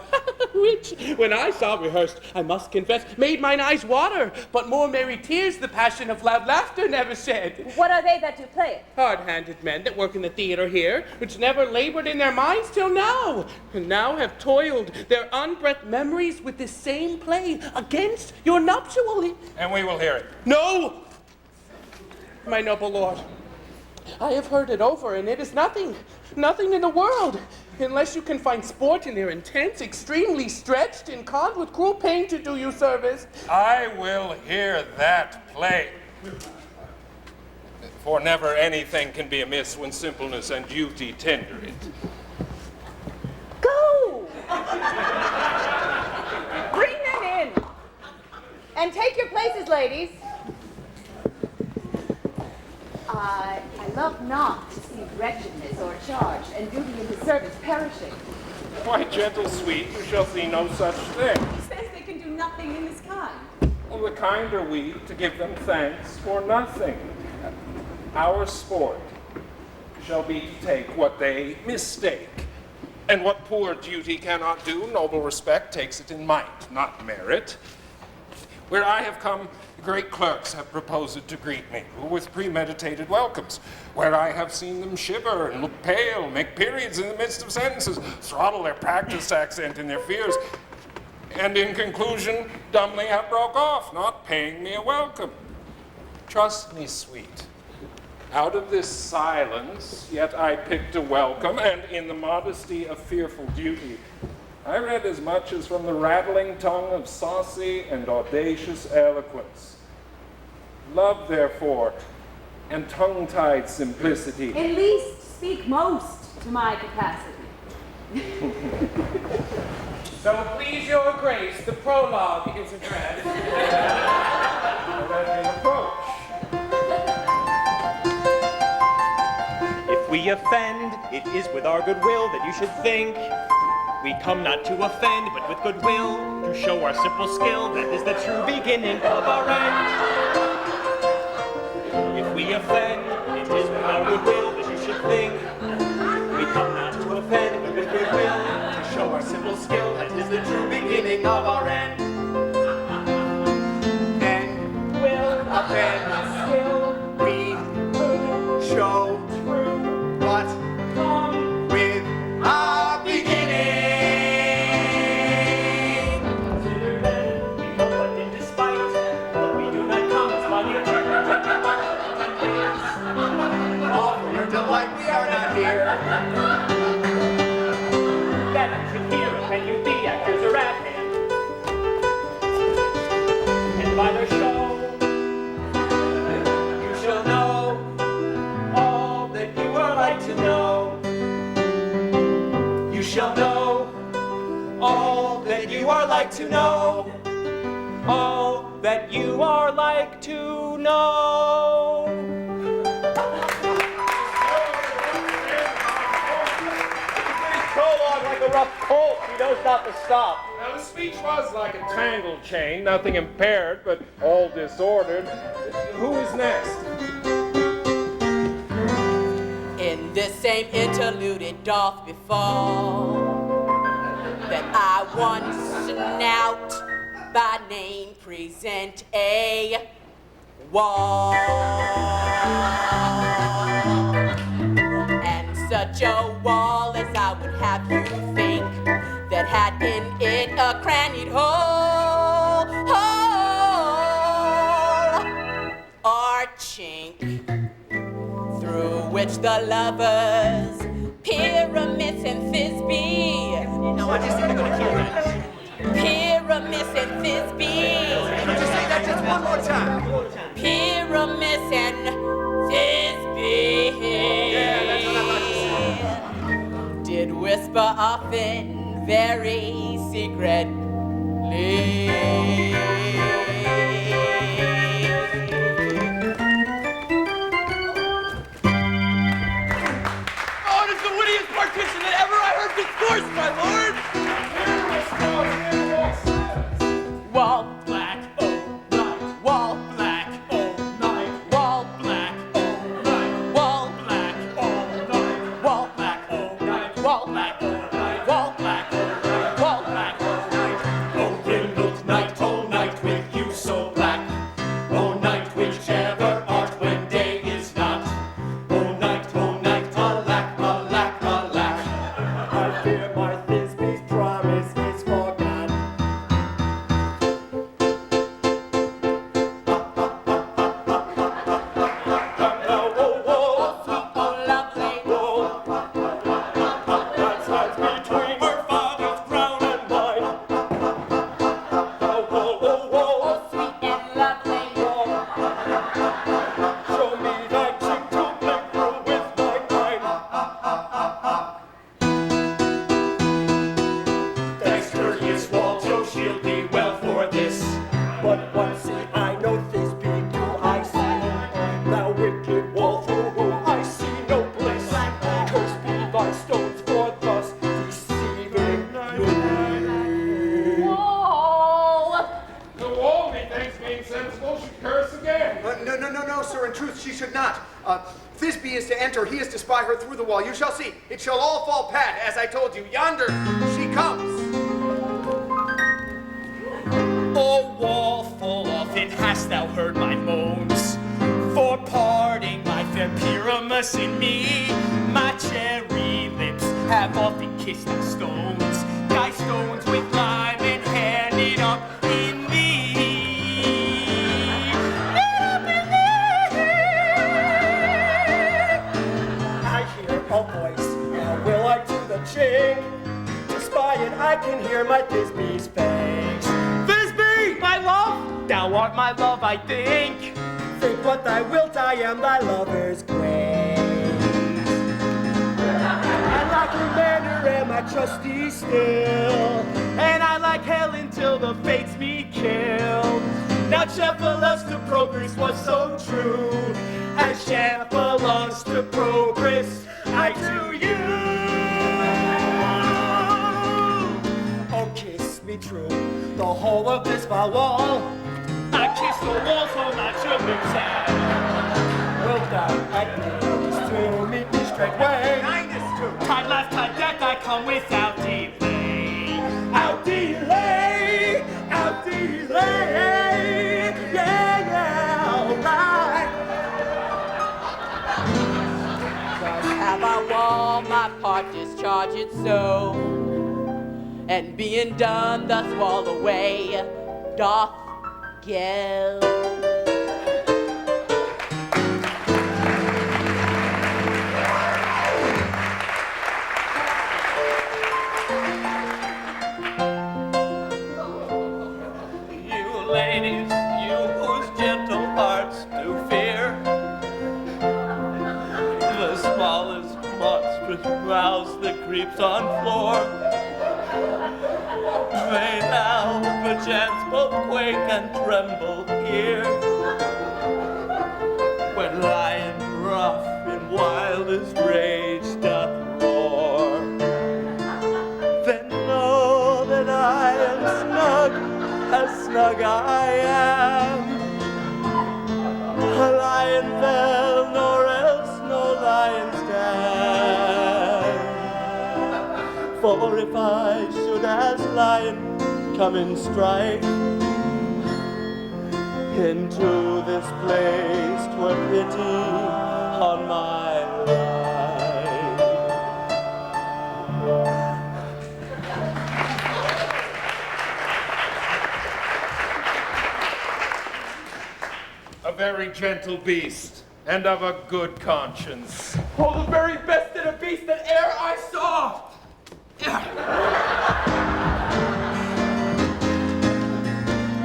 which, when I saw rehearsed, I must confess, made mine eyes water, but more merry tears the passion of loud laughter never shed. What are they that do play it? Hard-handed men that work in the theater here, which never labored in their minds till now, and now have toiled their unbreathed memories with this same play against your nuptial. And we will hear it. No, my noble lord. I have heard it over, and it is nothing in the world, unless you can find sport in their intense, extremely stretched, and conned with cruel pain to do you service. I will hear that play. For never anything can be amiss when simpleness and duty tender it. Go! Bring them in. And take your places, ladies. I love not to see wretchedness or charge, and duty in his service perishing. Why, gentle sweet, you shall see no such thing. He says they can do nothing in this kind. Well, the kind are we to give them thanks for nothing. Our sport shall be to take what they mistake. And what poor duty cannot do, noble respect takes it in might, not merit. Where I have come, great clerks have proposed to greet me with premeditated welcomes, where I have seen them shiver and look pale, make periods in the midst of sentences, throttle their practiced accent in their fears, and in conclusion, dumbly have broke off, not paying me a welcome. Trust me, sweet. Out of this silence, yet I picked a welcome, and in the modesty of fearful duty, I read as much as from the rattling tongue of saucy and audacious eloquence. Love, therefore, and tongue-tied simplicity. At least speak most to my capacity. So please your grace, the prologue is addressed. Let me approach. If we offend, it is with our good will that you should think. We come not to offend, but with goodwill, to show our simple skill, that is the true beginning of our end. If we offend, it is with our goodwill that you should think. We come not to offend, but with goodwill, to show our simple skill, that is the true beginning of our end. And will offend, skill, we show true, but come with our beginning. Like we are not here. That you should hear it when you the actors are at hand. And by their show, you shall know all that you are like to know. You shall know all that you are like to know. All that you are like to know. Like a rough colt, he knows not to stop. Now, the speech was like a tangled chain, nothing impaired, but all disordered. Who is next? In this same interlude it doth befall that I once snout by name present a wall. And such a wall as I would have you think, that had in it a crannied hole, or chink, through which the lovers, Pyramus and Thisbe. No, I just think they're gonna kill that. Pyramus and Thisbe. Could you say that just one more time? Pyramus and Thisbe. Yeah, that's what I thought you said. Did whisper often, very secretly. elocution that ever I heard discourse, my lord! Wall black, oh night. Wall black, oh night. Wall black, oh night. Wall black, oh night. Wall black, oh night. Wall black, oh night. Wall black, oh night. Wall black, oh night. Oh, brindled night, oh night with you so black. Oh night, whichever art when day is not. Oh night, alack, alack, alack. I fear my Thisbe's promise is forgot. Thanks, courteous Walter, she'll be well for this. But what see I know Thisbe do I see? Thou wicked Wolfe, through whom I see no bliss. Cursed be thy stones for thus deceiving me. Whoa! The wall, methinks, being sensible, should curse again. No, sir. In truth, she should not. Thisbe is to enter. He is to spy her through the wall. You shall see. It shall all fall pat, as I told you. Yonder she comes. O wall full often hast thou heard my moans, for parting my fair Pyramus in me. My cherry lips have often kissed the stones, thy stones with lime and handed up in thee. I hear a voice, now will I to the chink? To spy it, I can hear my Thisbe's face. Thisbe, my love, thou art my love, I think. Think what thou wilt, I am thy lover's grace. I like your manner and I trust thee still, And I like hell until the fates me kill. Now Shep belongs to progress was so true, as Shep belongs to progress, I to you. Oh, kiss me true, the whole of this foul wall. I kiss the wall so that should be sad. Wilt thou at me to meet me straightway? Tide left, tide deck, I come without delay. Out delay, out delay, yeah, all right. Thus have I wall my part discharged so, and being done thus wall away doth go. Ladies, you whose gentle hearts do fear the smallest monstrous mouse that creeps on floor, may now perchance both quake and tremble here, when lion rough in wildest rage doth roar. Then know that I am snug, as snug I am. A lion fell, nor else no lion stand. For if I should as lion come in strife into this place, 'twere pity on my life. A very gentle beast, and of a good conscience. Oh, the very best in a beast that e'er I saw!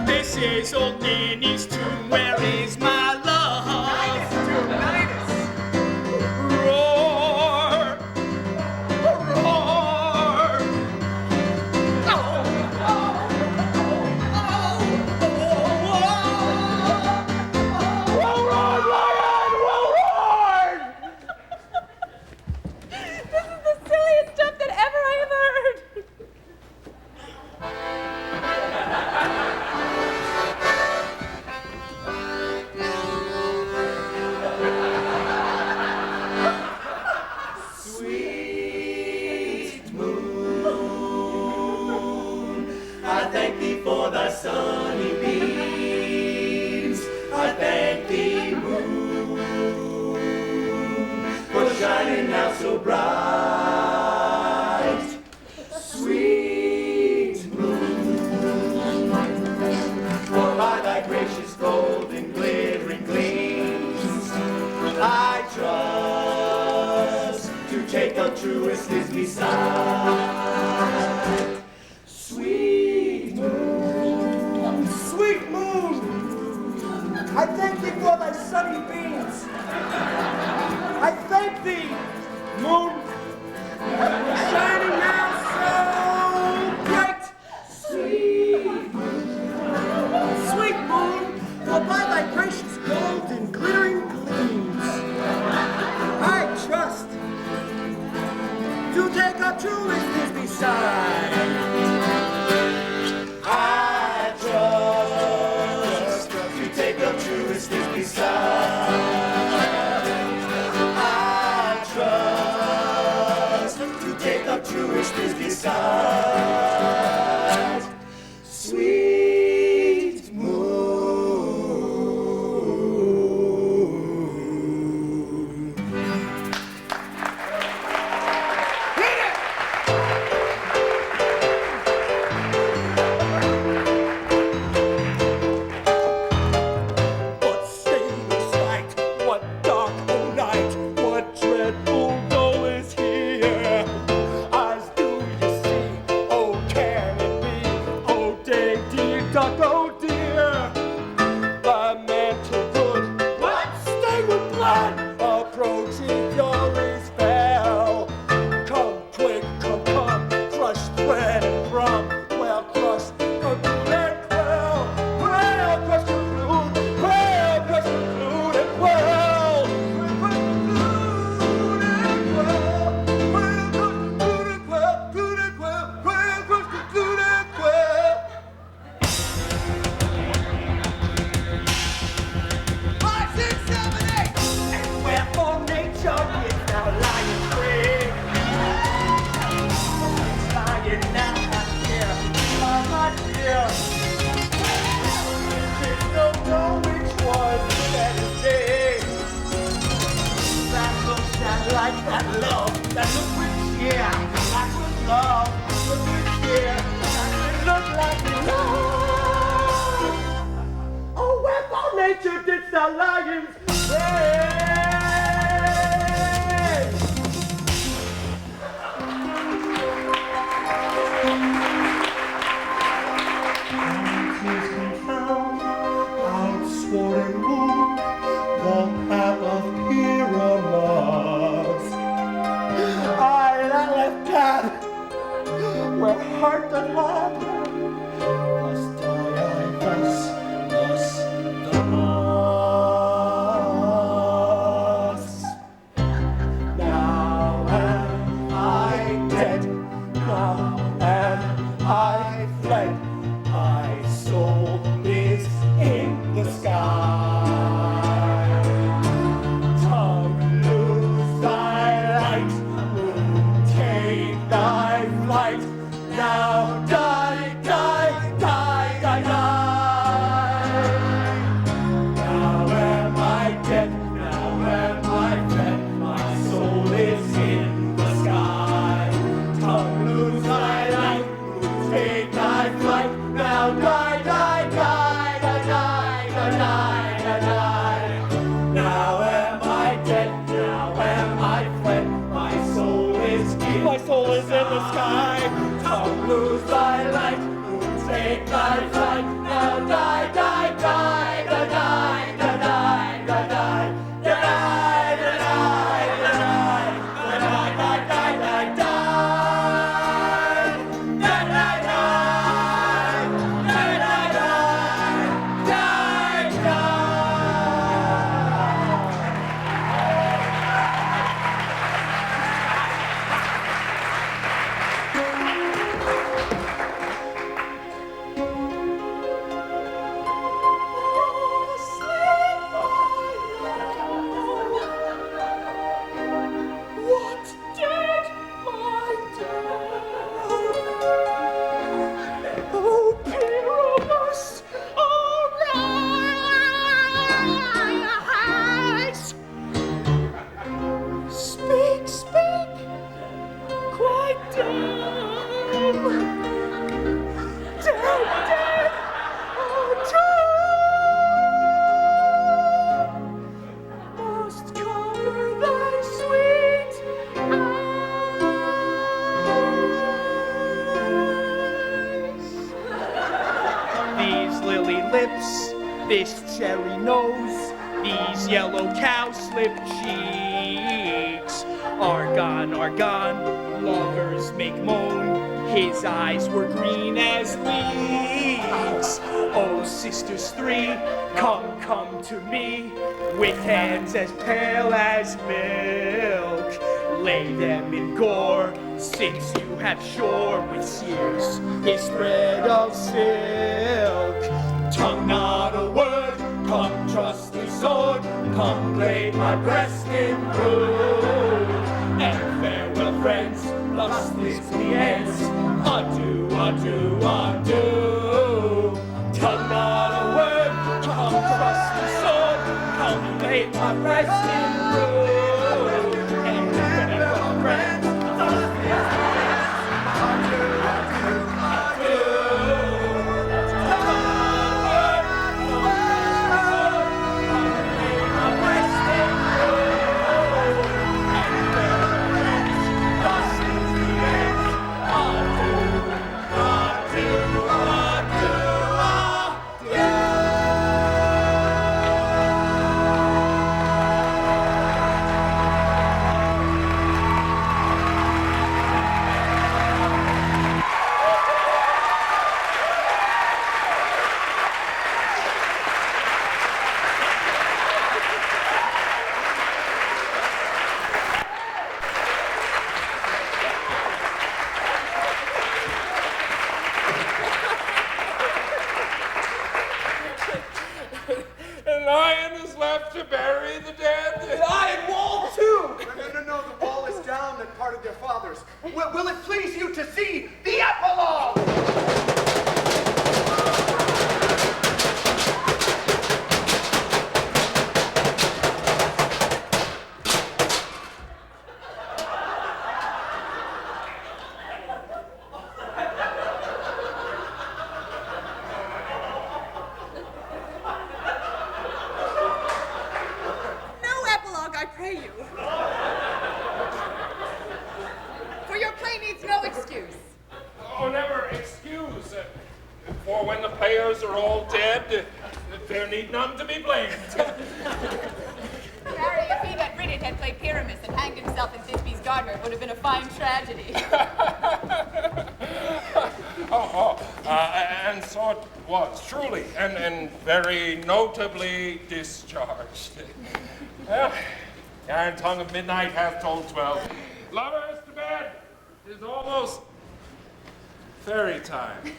This is old Ninny's tomb, where is my love? Ninus, tomb, Ninus! Roar! Roar! This is the thank thee for thy sunny beams. I thank thee, moon, for shining now so bright. Sweet moon, for by thy gracious golden glittering gleams, I trust to take up truest is beside. Sweet moon, Sweet moon, I thank thee for thy sunny beams. I thank thee, moon, shining now so bright. Sweet moon, for by thy gracious golden glittering gleams, I trust to take up truest is beside. I trust to take up truest is beside. I trust to take up truest is beside. Sweet moon. What stainless light, what dark oh night, what dreadful woe is here? As do you see, oh can it be, oh dainty duck, oh dear? The mantle good, but stained with blood, approaching furies fell. Come quick, come, crush thread and crumb, well crushed, conclude and quell, well crushed, conclude, well crushed, conclude and quell, and wherefore nature is now lying free. Lying now, dear, my dear. Don't know which was the saddest day. That looks that like that love, that look which year, that was love, look which year, that look like love. Oh, wherefore nature didst thou lions pray? Outsworn moon, the path of Pyramus. I that left path, where heart and heart must die I thus. Now am I dead, now am I fled, my soul is in the sky. Tongue, lose thy light, moon, take thy flight. Now die, die, die, die, die. Now am I dead, now am I fled, my soul is in the sky. Tongue, lose thy light, moon, take thy flight. Now die, die, die, die, die, die, die, die, die. Now am I dead, now am I fled, my soul is in the sky. Tongue, lose thy light, moon, take thy flight. Now die, die, die, die, die, die, die, die, die. This cherry nose, these yellow cowslip cheeks. Argon, argon, lovers make moan. His eyes were green as leeks. Oh, sisters three, come to me, with hands as pale as milk. Lay them in gore, since you have shore with sears his thread of silk. Tongue not a word, come trusty sword, come blade my breast in blue. And farewell friends, thus this the ends, adieu, adieu, adieu. Tongue not a word, come trusty sword, come blade my breast in blue. And farewell friends, thus this the ends, adieu, adieu, adieu. Will it please you to see the epilogue? No epilogue, I pray you. No excuse. Oh, never excuse. For when the players are all dead, there need none to be blamed. Harry, if he that writ it had played Pyramus and hanged himself in Thisbe's garden, it would have been a fine tragedy. And so it was, truly, and very notably discharged. Well, the iron tongue of midnight hath told 12. Lovers to bed! It's almost fairy time.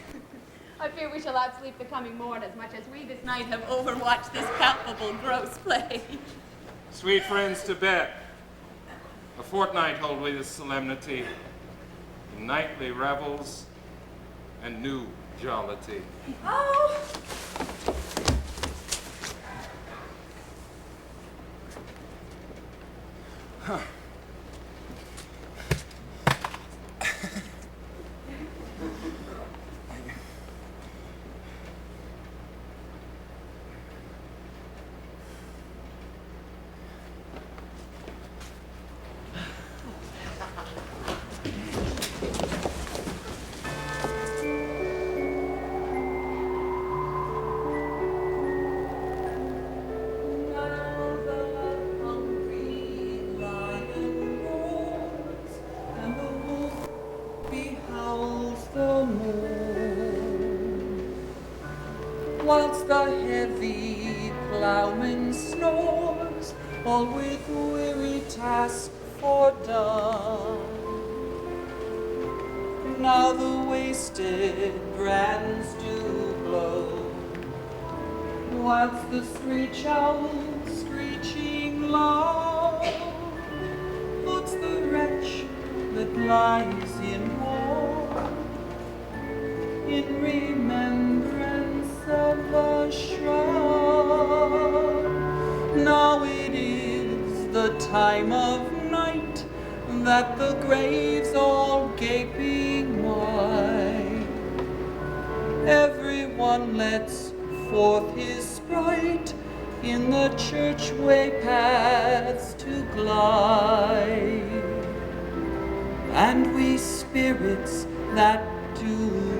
I fear we shall outsleep the coming morn as much as we this night have overwatched this palpable gross play. Sweet friends to bed. A fortnight hold we this solemnity, nightly revels and new jollity. Oh! Huh. Whilst the heavy ploughman snores, all with weary task fordone. Now the wasted brands do blow, whilst the screech owl screeching low puts the wretch that lies in war in remembrance of a shroud. Now it is the time of night that the graves all gape Oberon lets forth his sprite in the churchway paths to glide. And we spirits that do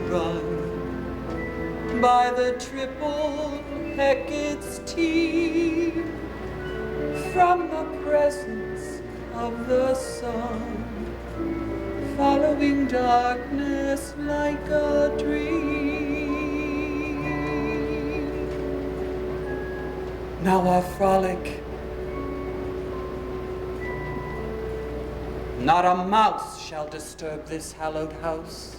run by the triple Hecate's tea, from the presence of the sun, following darkness like a dream. Now our frolic. Not a mouse shall disturb this hallowed house.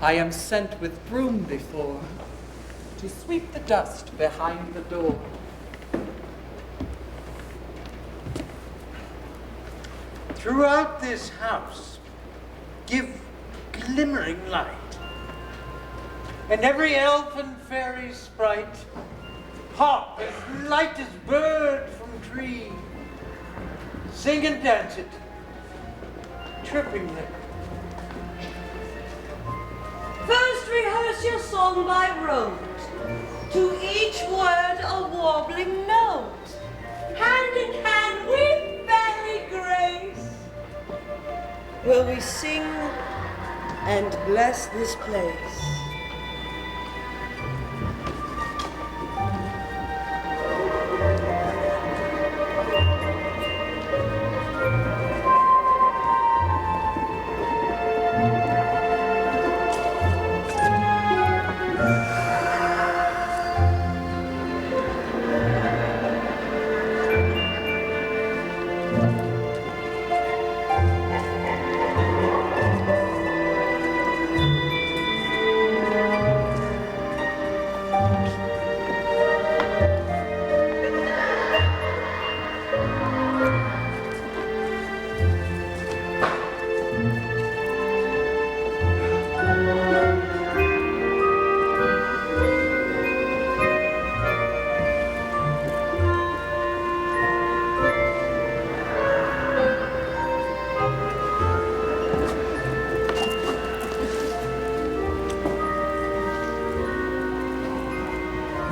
I am sent with broom before to sweep the dust behind the door. Throughout this house, give glimmering light, and every elf and fairy sprite hop as light as bird from tree. Sing and dance it, tripping them. First rehearse your song by rote, to each word a warbling note, hand in hand with fairy grace. Will we sing and bless this place?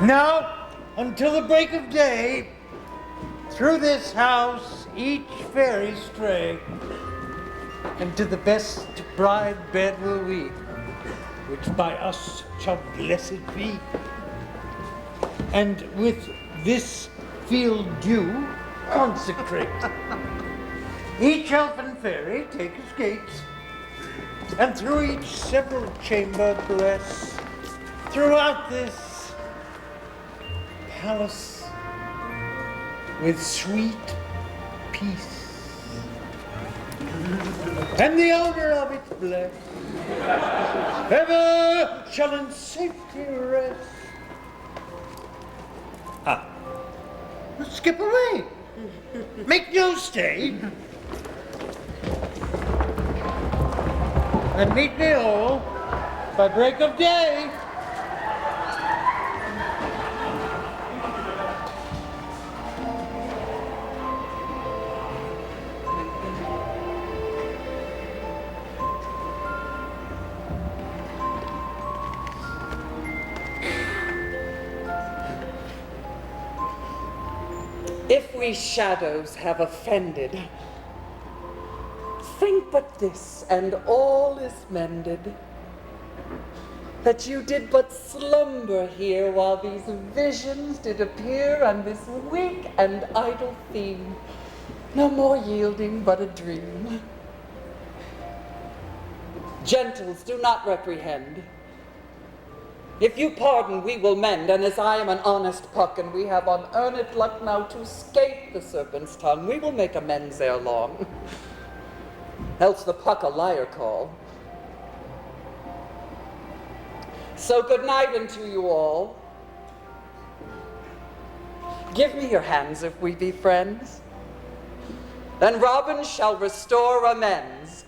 Now, until the break of day, through this house each fairy stray, and to the best bride bed will we, which by us shall blessed be. And with this field dew consecrate. Each elf and fairy take his gates, and through each several chamber bless, throughout this palace with sweet peace, and the owner of it blessed, ever shall in safety rest. Skip away, make no stay, and meet me all by break of day. If we shadows have offended, think but this, and all is mended, that you did but slumber here while these visions did appear, and this weak and idle theme, no more yielding but a dream. Gentles, do not reprehend. If you pardon, we will mend, and as I am an honest puck, and we have unearned luck now to scape the serpent's tongue, we will make amends ere long. Else the puck a liar call. So good night unto you all. Give me your hands if we be friends, and Robin shall restore amends.